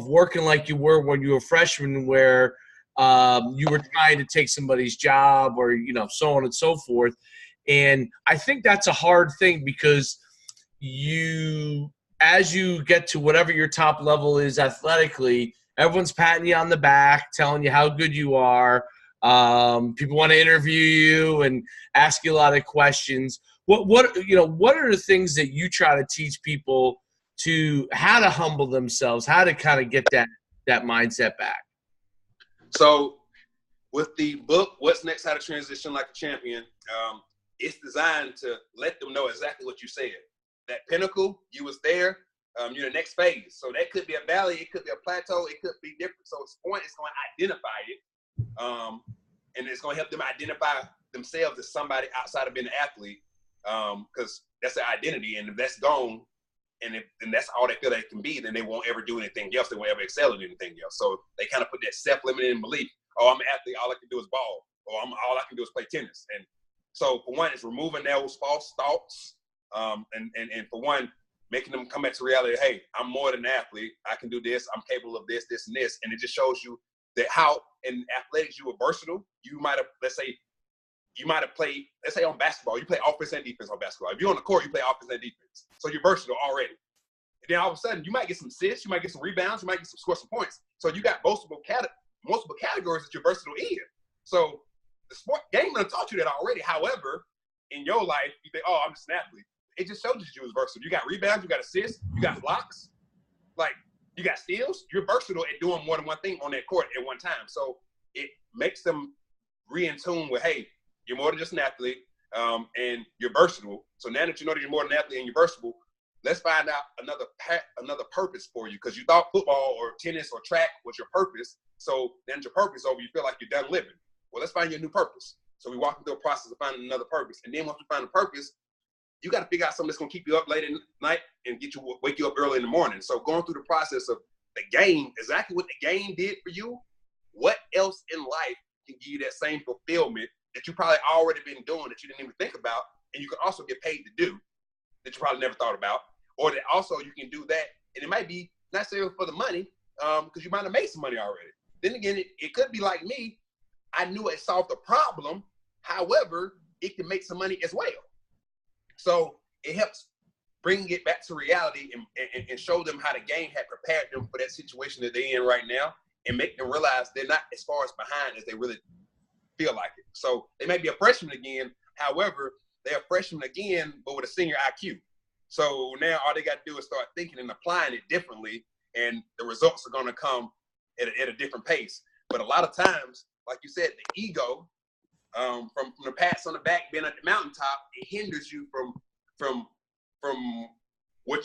S1: working like you were when you were a freshman, where you were trying to take somebody's job or, so on and so forth. And I think that's a hard thing because as you get to whatever your top level is athletically, everyone's patting you on the back, telling you how good you are. People want to interview you and ask you a lot of questions. What are the things that you try to teach people to how to humble themselves, how to kind of get that mindset back?
S2: So with the book, What's Next? How to Transition Like a Champion, it's designed to let them know exactly what you said. That pinnacle, you was there, you're the next phase. So that could be a valley, it could be a plateau, it could be different. So it's going to identify it, and it's going to help them identify themselves as somebody outside of being an athlete, because that's their identity. And if that's gone, and that's all they feel they can be, then they won't ever do anything else. They won't ever excel in anything else. So they kind of put that self-limiting belief, oh, I'm an athlete, all I can do is ball, or all I can do is play tennis. And so for one, it's removing those false thoughts, and for one, making them come back to reality. Hey, I'm more than an athlete. I can do this. I'm capable of this, this, and this. And it just shows you that how in athletics you were versatile. You might have, let's say played, let's say on basketball, you play offense and defense on basketball. If you're on the court, you play offense and defense. So you're versatile already. And then all of a sudden, you might get some assists, you might get some rebounds, you might score some points. So you got multiple categories that you're versatile in. So the sport game done taught you that already. However, in your life, you think, oh, I'm just an athlete. It just shows you was versatile. You got rebounds, you got assists, you got blocks, like you got steals. You're versatile at doing more than one thing on that court at one time. So it makes them in tune with, hey, you're more than just an athlete, and you're versatile. So now that you know that you're more than an athlete and you're versatile, let's find out another purpose for you, because you thought football or tennis or track was your purpose. So then your purpose over, you feel like you're done living. Well, let's find you a new purpose. So we walk through a process of finding another purpose. And then once we find a purpose, you got to figure out something that's going to keep you up late at night and wake you up early in the morning. So going through the process of the game, exactly what the game did for you, what else in life can give you that same fulfillment that you probably already been doing that you didn't even think about, and you can also get paid to do that you probably never thought about, or that also you can do that, and it might be not necessarily for the money, because you might have made some money already. Then again, it could be like me. I knew it solved the problem. However, it can make some money as well. So it helps bring it back to reality and show them how the game had prepared them for that situation that they're in right now, and make them realize they're not as far as behind as they really feel like it. So they may be a freshman again. However, they're a freshman again, but with a senior IQ. So now all they got to do is start thinking and applying it differently, and the results are going to come at a different pace. But a lot of times, like you said, the ego from the pats on the back, being at the mountaintop, it hinders you from where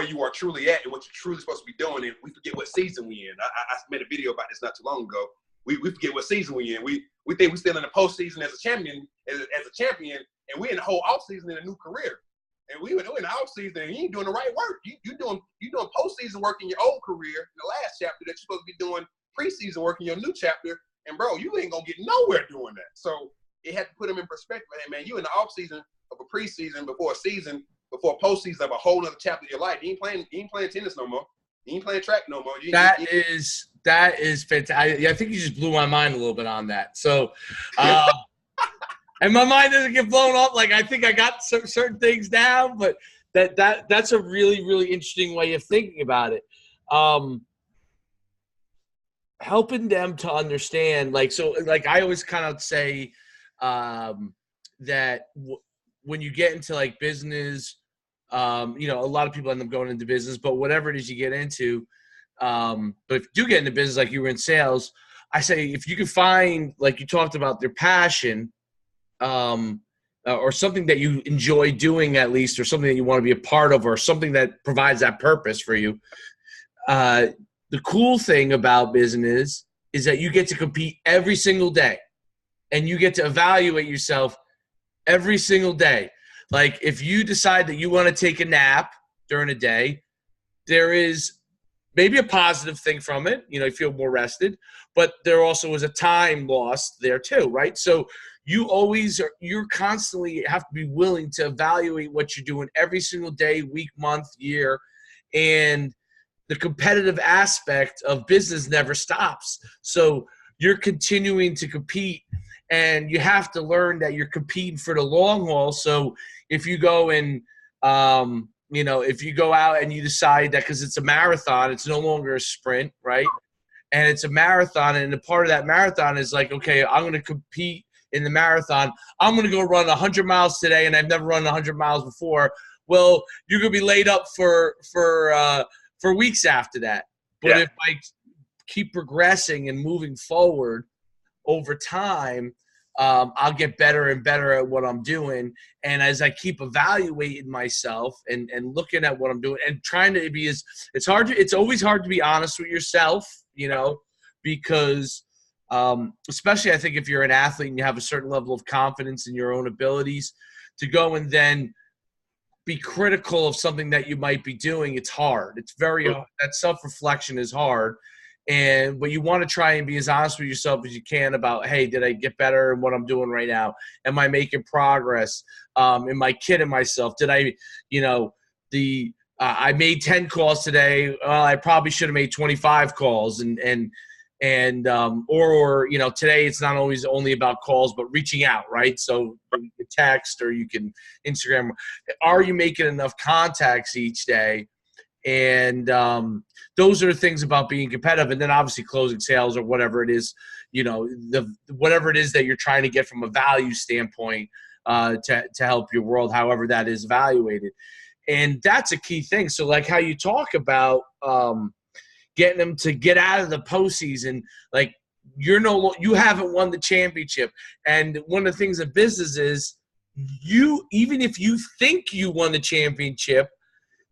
S2: you are truly at and what you're truly supposed to be doing. And we forget what season we in. I made a video about this not too long ago. We forget what season we in. We think we're still in the postseason as a champion, and we're in the whole offseason in a new career. And we're in the offseason, and you ain't doing the right work. You doing postseason work in your old career in the last chapter that you're supposed to be doing preseason work in your new chapter. And bro, you ain't gonna get nowhere doing that. So it had to put them in perspective. Hey man, you in the offseason of a preseason before a postseason of a whole other chapter of your life. You ain't playing tennis no more. You ain't playing track no more.
S1: That is fantastic. I think you just blew my mind a little bit on that. So, and my mind doesn't get blown up. Like I think I got certain things down, but that's a really, really interesting way of thinking about it. Helping them to understand, like I always kind of say that when you get into like business, a lot of people end up going into business, but whatever it is you get into, but if you do get into business, like you were in sales, I say if you can find, like you talked about, their passion, or something that you enjoy doing at least, or something that you want to be a part of, or something that provides that purpose for you. The cool thing about business is that you get to compete every single day, and you get to evaluate yourself every single day. Like if you decide that you want to take a nap during a day, there is maybe a positive thing from it. You feel more rested, but there also is a time lost there too, right? So you're constantly have to be willing to evaluate what you're doing every single day, week, month, year, and the competitive aspect of business never stops. So you're continuing to compete, and you have to learn that you're competing for the long haul. So if you go and, if you go out and you decide that because it's a marathon, it's no longer a sprint, right? And it's a marathon, and a part of that marathon is like, okay, I'm going to compete in the marathon. I'm going to go run 100 miles today, and I've never run 100 miles before. Well, you're going to be laid up for weeks after that. But if I keep progressing and moving forward over time, I'll get better and better at what I'm doing. And as I keep evaluating myself and looking at what I'm doing and trying to be it's always hard to be honest with yourself, because especially I think if you're an athlete and you have a certain level of confidence in your own abilities, to go and then be critical of something that you might be doing, it's hard. It's very that self-reflection is hard. But you want to try and be as honest with yourself as you can about, hey, did I get better in what I'm doing right now? Am I making progress? Am I kidding myself? Did I, I made 10 calls today. Well, I probably should have made 25 calls. Or today it's not always only about calls, but reaching out, right? So you can text or you can Instagram. Are you making enough contacts each day? And those are the things about being competitive. And then obviously closing sales or whatever it is, whatever it is that you're trying to get from a value standpoint to help your world, however that is evaluated. And that's a key thing. So like how you talk about getting them to get out of the postseason, like you haven't won the championship. And one of the things of business is even if you think you won the championship,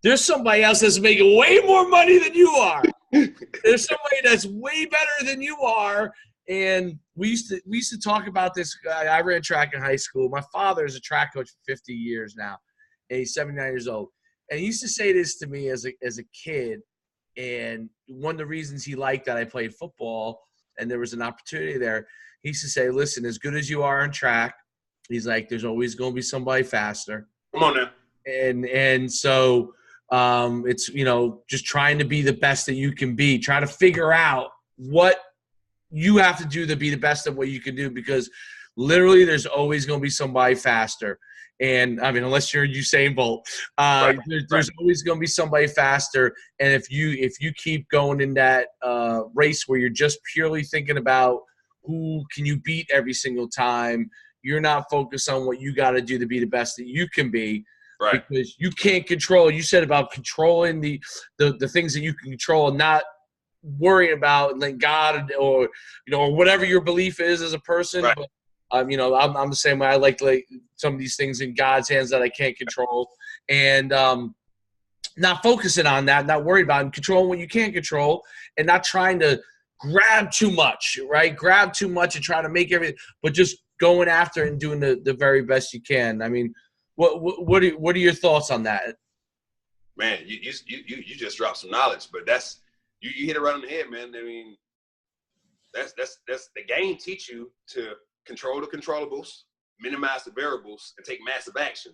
S1: there's somebody else that's making way more money than you are. There's somebody that's way better than you are. And we used to talk about this. I ran track in high school. My father is a track coach for 50 years now. And he's 79 years old. And he used to say this to me as a kid. And one of the reasons he liked that I played football and there was an opportunity there, he used to say, listen, as good as you are on track, he's like, there's always going to be somebody faster.
S2: Come on now.
S1: And so it's, just trying to be the best that you can be, try to figure out what you have to do to be the best at what you can do, because literally there's always going to be somebody faster. And I mean, unless you're Usain Bolt, there's always going to be somebody faster. And if you keep going in that race where you're just purely thinking about who can you beat every single time, you're not focused on what you got to do to be the best that you can be.
S2: Right.
S1: Because you can't control. You said about controlling the things that you can control, and not worrying about like God or whatever your belief is as a person.
S2: Right.
S1: But I'm the same way. I like some of these things in God's hands that I can't control, and not focusing on that, not worried about it, controlling what you can't control, and not trying to grab too much, right? Grab too much and try to make everything, but just going after it and doing the very best you can. I mean, what are your thoughts on that?
S2: Man, you just dropped some knowledge, but that's you hit it right on the head, man. I mean, that's the game teach you to control the controllables, minimize the variables, and take massive action.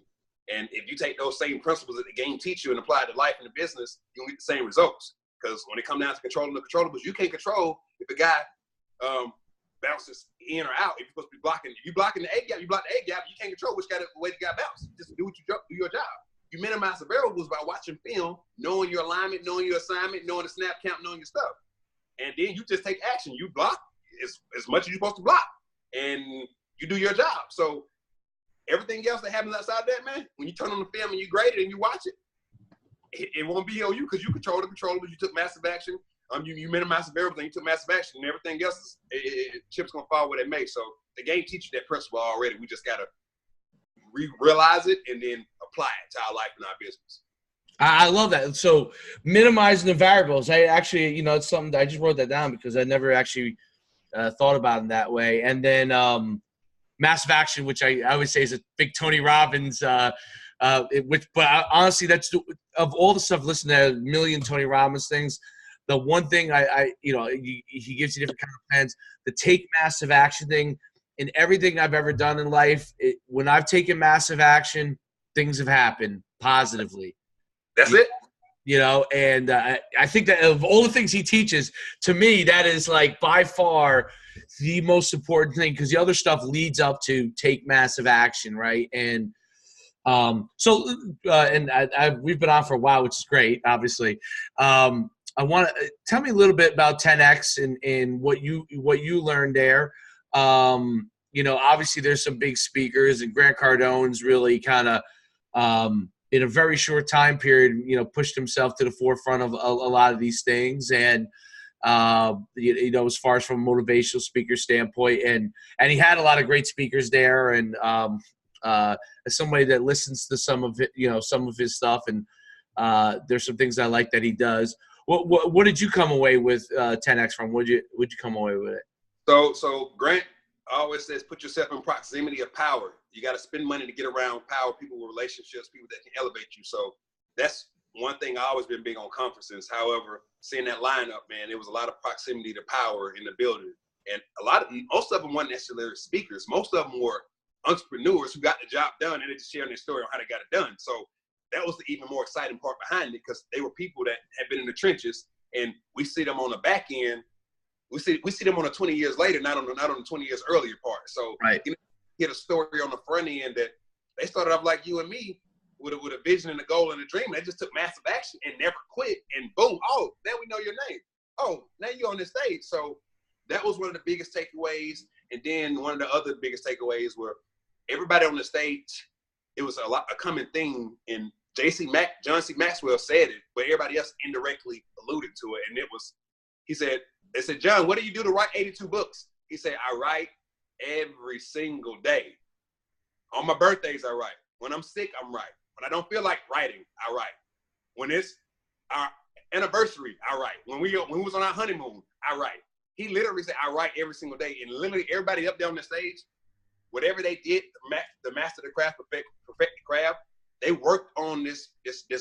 S2: And if you take those same principles that the game teach you and apply it to life and the business, you'll get the same results. Because when it comes down to controlling the controllables, you can't control if a guy bounces in or out. If you're supposed to be blocking, if you're blocking the A gap, you block the A gap. You can't control which way the guy bounces. Just do your job. You minimize the variables by watching film, knowing your alignment, knowing your assignment, knowing the snap count, knowing your stuff. And then you just take action. You block as much as you're supposed to block, and you do your job. So everything else that happens outside of that, man, when you turn on the film and you grade it and you watch it, it won't be on you because you control the controllables. You took massive action. You minimize the variables and you took massive action, and everything else chips gonna fall where they may. So the game teaches you that principle already. We just gotta realize it and then apply it to our life and our business.
S1: I love that. So minimizing the variables. I actually, it's something that I just wrote that down because I never actually thought about it in that way. And then massive action, which I would say is a big Tony Robbins. But honestly, that's of all the stuff. Listen to a million Tony Robbins things. The one thing he gives you different kind of plans. The take massive action thing. In everything I've ever done in life, when I've taken massive action, things have happened positively.
S2: That's it.
S1: And I think that of all the things he teaches, to me, that is like by far the most important thing, because the other stuff leads up to take massive action, right? And we've been on for a while, which is great, obviously. I want to tell me a little bit about 10X and what you learned there. Obviously there's some big speakers, and Grant Cardone's really kind of in a very short time period, pushed himself to the forefront of a lot of these things. And, as far as from a motivational speaker standpoint, and he had a lot of great speakers there. And as somebody that listens to some of it, some of his stuff, and there's some things I like that he does. What did you come away with 10X from? Would you come away with it?
S2: So Grant always says, put yourself in proximity of power. You got to spend money to get around power, people with relationships, people that can elevate you. So that's one thing I always been big on conferences. However, seeing that lineup, man, it was a lot of proximity to power in the building. And most of them weren't necessarily speakers. Most of them were entrepreneurs who got the job done, and they just sharing their story on how they got it done. So that was the even more exciting part behind it, because they were people that had been in the trenches, and we see them on the back end. We see them on the 20 years later, not on the 20 years earlier part. So
S1: right.
S2: Get a story on the front end that they started off like you and me with a vision and a goal and a dream. They just took massive action and never quit. And boom, oh, now we know your name. Oh, now you're on this stage. So that was one of the biggest takeaways. And then one of the other biggest takeaways were everybody on the stage. It was a common thing, and John C. Maxwell said it, but everybody else indirectly alluded to it. And they said, John, what do you do to write 82 books? He said, I write every single day. On my birthdays, I write. When I'm sick, I'm write. When I don't feel like writing, I write. When it's our anniversary, I write. When we was on our honeymoon, I write. He literally said, I write every single day. And literally everybody up there on the stage, whatever they did to master the craft, perfect the craft, they worked on this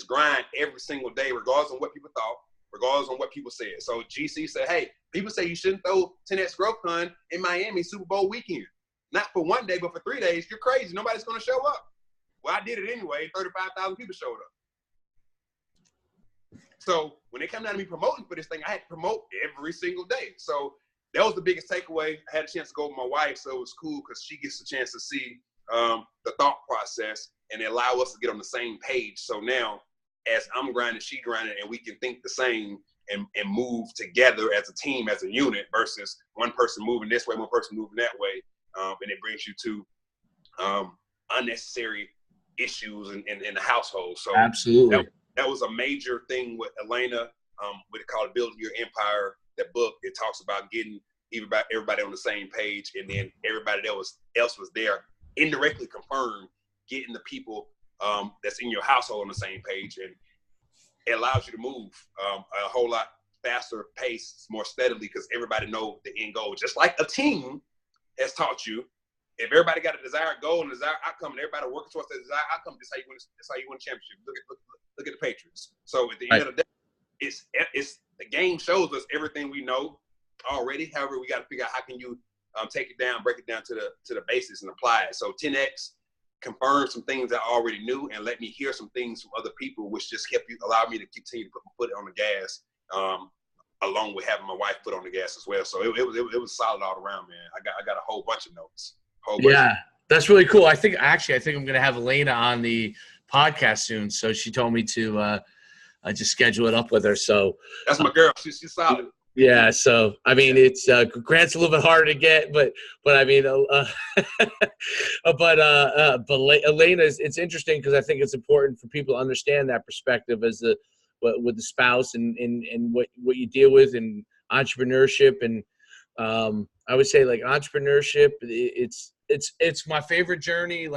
S2: grind every single day, regardless of what people thought. regardless on what people said. So GC said, hey, people say you shouldn't throw 10X Growth Con in Miami Super Bowl weekend. Not for 1 day, but for 3 days. You're crazy. Nobody's going to show up. Well, I did it anyway. 35,000 people showed up. So when they come down to me promoting for this thing, I had to promote every single day. So that was the biggest takeaway. I had a chance to go with my wife, so it was cool because she gets a chance to see the thought process and allow us to get on the same page. So now, as I'm grinding, she grinding, and we can think the same and move together as a team, as a unit, versus one person moving this way, one person moving that way. And it brings you to unnecessary issues in the household. So
S1: absolutely,
S2: that was a major thing with Elena, with the called Building Your Empire. That book, it talks about getting everybody on the same page, and then everybody that else was there indirectly confirmed getting the people that's in your household on the same page, and it allows you to move a whole lot faster pace, more steadily, because everybody knows the end goal. Just like a team has taught you, if everybody got a desired goal and desired outcome, and everybody working towards that desired outcome, that's how you win a championship. Look at the Patriots. So at the end of the day, it's the game shows us everything we know already. However, we got to figure out how can you take it down, break it down to the basics and apply it. So 10X confirmed some things I already knew and let me hear some things from other people, which just allowed me to continue to put my foot on the gas, along with having my wife put on the gas as well. So it was solid all around, man. I got a whole bunch of notes.
S1: That's really cool. I think I'm going to have Elena on the podcast soon. So she told me to just schedule it up with her. So
S2: that's my girl. She's solid.
S1: Yeah. So, I mean, it's Grant's a little bit harder to get, but I mean, but Elena, it's interesting because I think it's important for people to understand that perspective as with the spouse and what you deal with in entrepreneurship. And I would say like entrepreneurship, it's my favorite journey.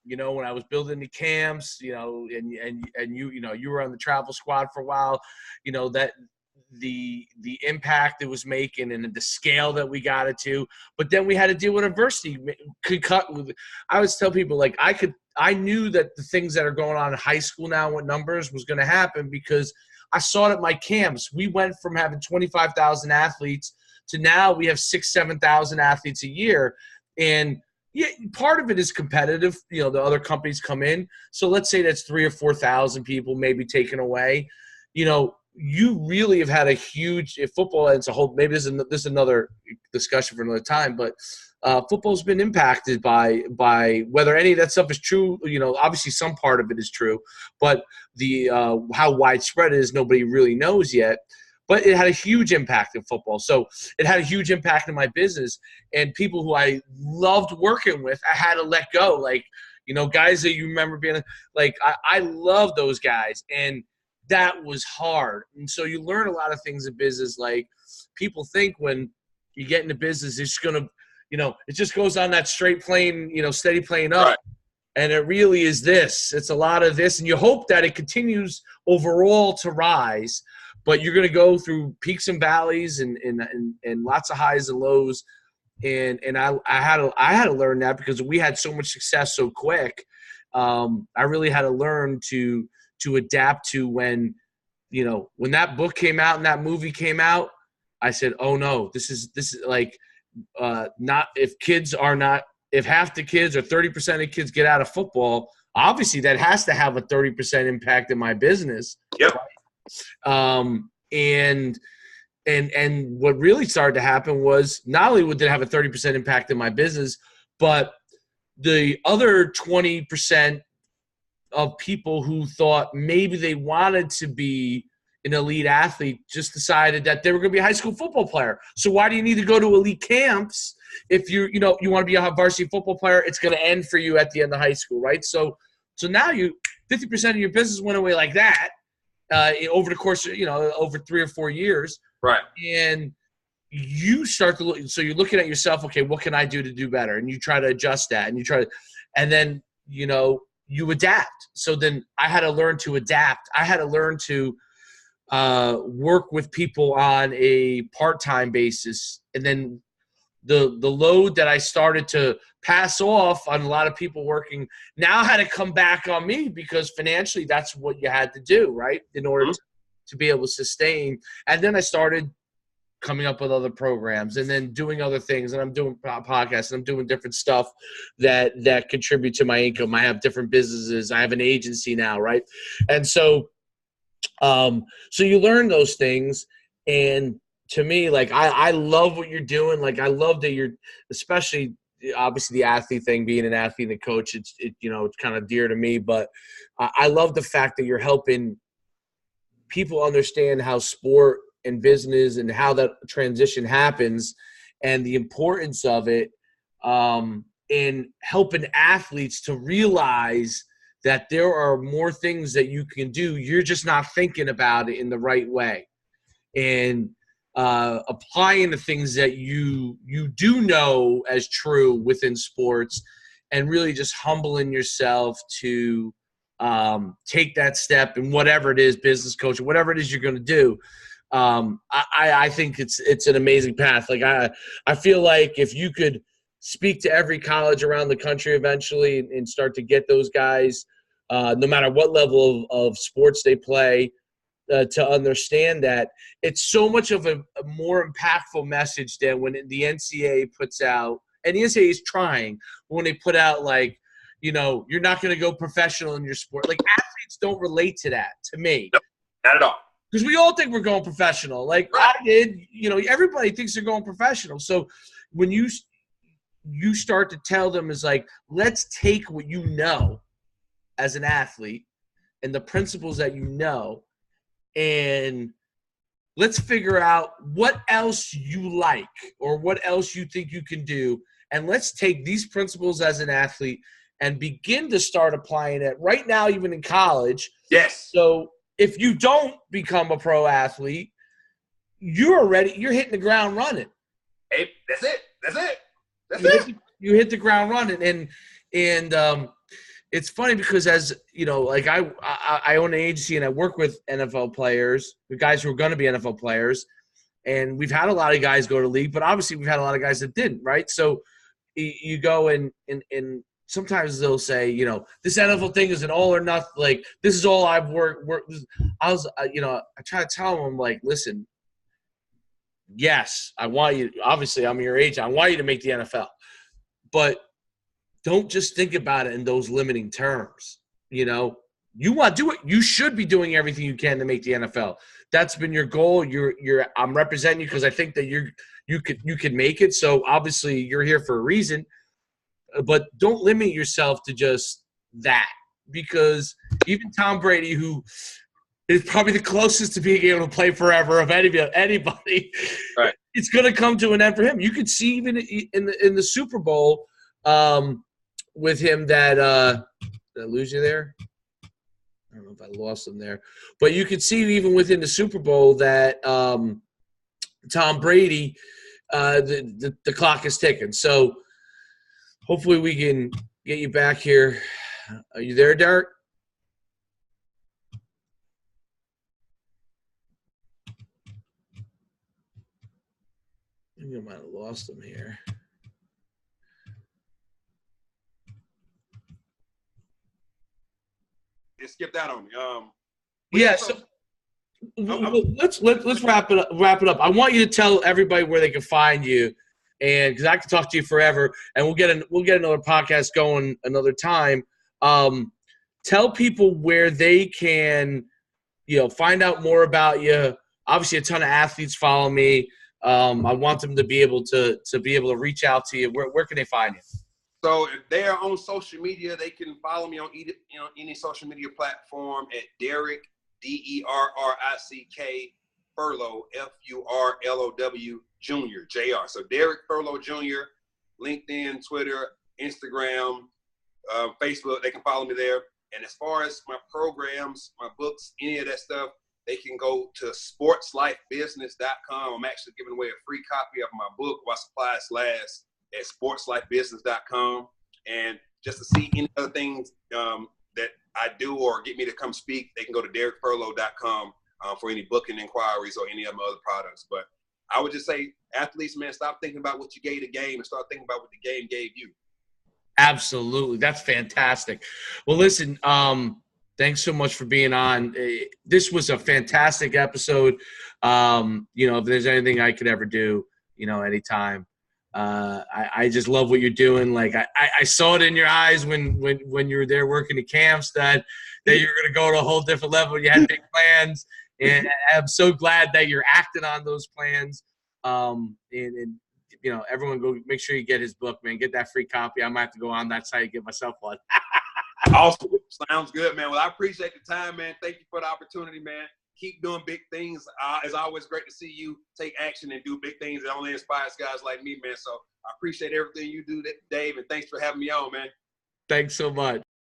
S1: You know, when I was building the camps, you know, and you were on the travel squad for a while, you know, that the impact it was making and the scale that we got it to, but then we had to deal with adversity. I always tell people, like, I knew that the things that are going on in high school now with numbers was going to happen because I saw it at my camps. We went from having 25,000 athletes to now we have 6,000-7,000 athletes a year. And yeah, part of it is competitive. You know, the other companies come in. So let's say that's 3,000 or 4,000 people maybe taken away. You know, you really have had a huge – if football as a whole – maybe this is another discussion for another time, but football's been impacted by whether any of that stuff is true. You know, obviously some part of it is true, but the how widespread it is nobody really knows yet. But it had a huge impact in football. So it had a huge impact in my business. And people who I loved working with, I had to let go. Like, you know, guys that you remember being like, I love those guys. And that was hard. And so you learn a lot of things in business. Like, people think when you get into business, it's going to, you know, it just goes on that straight plane, you know, steady plane up. Right. And it really is this. It's a lot of this. And you hope that it continues overall to rise. But you're going to go through peaks and valleys and lots of highs and lows. And I had to learn that because we had so much success so quick. I really had to learn to adapt to when that book came out and that movie came out. I said, oh no, this is like not if half the kids or 30% of kids get out of football, obviously that has to have a 30% impact in my business.
S2: Yep.
S1: And what really started to happen was not only did it have a 30% impact in my business, but the other 20% of people who thought maybe they wanted to be an elite athlete just decided that they were going to be a high school football player. So why do you need to go to elite camps if you want to be a varsity football player? It's going to end for you at the end of high school, right? So now 50% of your business went away like that. Over the course of, over 3 or 4 years. Right. And you start to look, so you're looking at yourself, okay, what can I do to do better? And you try to adjust that and then, you adapt. So then I had to learn to adapt. I had to learn to work with people on a part-time basis. And then the load that I started to pass off on a lot of people working now had to come back on me, because financially that's what you had to do, right, in order to be able to sustain. And then I started coming up with other programs and then doing other things, and I'm doing podcasts and I'm doing different stuff that contribute to my income. I have different businesses. I have an agency now, right? And so you learn those things. And to me, like, I love what you're doing. Like, I love that you're, especially obviously the athlete thing, being an athlete and a coach, it's kind of dear to me, but I love the fact that you're helping people understand how sport and business and how that transition happens and the importance of it, in helping athletes to realize that there are more things that you can do. You're just not thinking about it in the right way, and applying the things that you do know as true within sports, and really just humbling yourself to take that step in whatever it is, business coach, whatever it is you're going to do. I think it's an amazing path. Like, I feel like if you could speak to every college around the country eventually and start to get those guys, no matter what level of sports they play, to understand that it's so much of a more impactful message than when the NCAA puts out, and the NCAA is trying, when they put out, like, you're not going to go professional in your sport. Like, athletes don't relate to that, to me.
S2: Nope, not at all.
S1: Because we all think we're going professional. Like, right. I did. Everybody thinks they're going professional. So when you start to tell them, is like, let's take what you know as an athlete and the principles that you know, and let's figure out what else you like or what else you think you can do, and let's take these principles as an athlete and begin to start applying it right now, even in college.
S2: Yes.
S1: So if you don't become a pro athlete, you're hitting the ground running.
S2: Hey, that's it.
S1: You hit the ground running. And it's funny because, as you know, like, I own an agency and I work with NFL players, the guys who are going to be NFL players, and we've had a lot of guys go to league, but obviously we've had a lot of guys that didn't, right? So you go and sometimes they'll say, this NFL thing is an all or nothing. Like, this is all I've worked. I try to tell them, like, listen, yes, I want you. Obviously, I'm your agent. I want you to make the NFL, but don't just think about it in those limiting terms. You want to do it. You should be doing everything you can to make the NFL. That's been your goal. I'm representing you because I think that you could make it. So obviously, you're here for a reason. But don't limit yourself to just that, because even Tom Brady, who is probably the closest to being able to play forever of anybody, right, it's going to come to an end for him. You could see even in the Super Bowl with him that did I lose you there? I don't know if I lost him there, but you could see even within the Super Bowl that Tom Brady, the clock is ticking. So hopefully we can get you back here. Are you there, Derrick? Maybe I might have lost him here.
S2: It skipped out on me.
S1: Yeah, so let's wrap it up. I want you to tell everybody where they can find you, and because I can talk to you forever, and we'll get another podcast going another time. Tell people where they can, find out more about you. Obviously, a ton of athletes follow me. I want them to be able to reach out to you. Where can they find you?
S2: So if they are on social media, they can follow me on any social media platform at Derrick, Derrick Furlow, Furlow Jr., Jr. So Derrick Furlow Jr., LinkedIn, Twitter, Instagram, Facebook, they can follow me there. And as far as my programs, my books, any of that stuff, they can go to sportslifebusiness.com. I'm actually giving away a free copy of my book, While Supplies Last, at sportslifebusiness.com. And just to see any other things that I do or get me to come speak, they can go to derrickfurlow.com for any booking inquiries or any of my other products. But I would just say, athletes, man, stop thinking about what you gave the game and start thinking about what the game gave you.
S1: Absolutely. That's fantastic. Well, listen, thanks so much for being on. This was a fantastic episode. If there's anything I could ever do, anytime. I just love what you're doing. Like I saw it in your eyes when you were there working the camps that you're going to go to a whole different level. You had big plans, and I'm so glad that you're acting on those plans. Everyone go make sure you get his book, man. Get that free copy. I might have to go on that site and get myself one.
S2: Awesome. Sounds good, man. Well, I appreciate the time, man. Thank you for the opportunity, man. Keep doing big things. It's always great to see you take action and do big things. It only inspires guys like me, man. So I appreciate everything you do, Dave, and thanks for having me on, man.
S1: Thanks so much.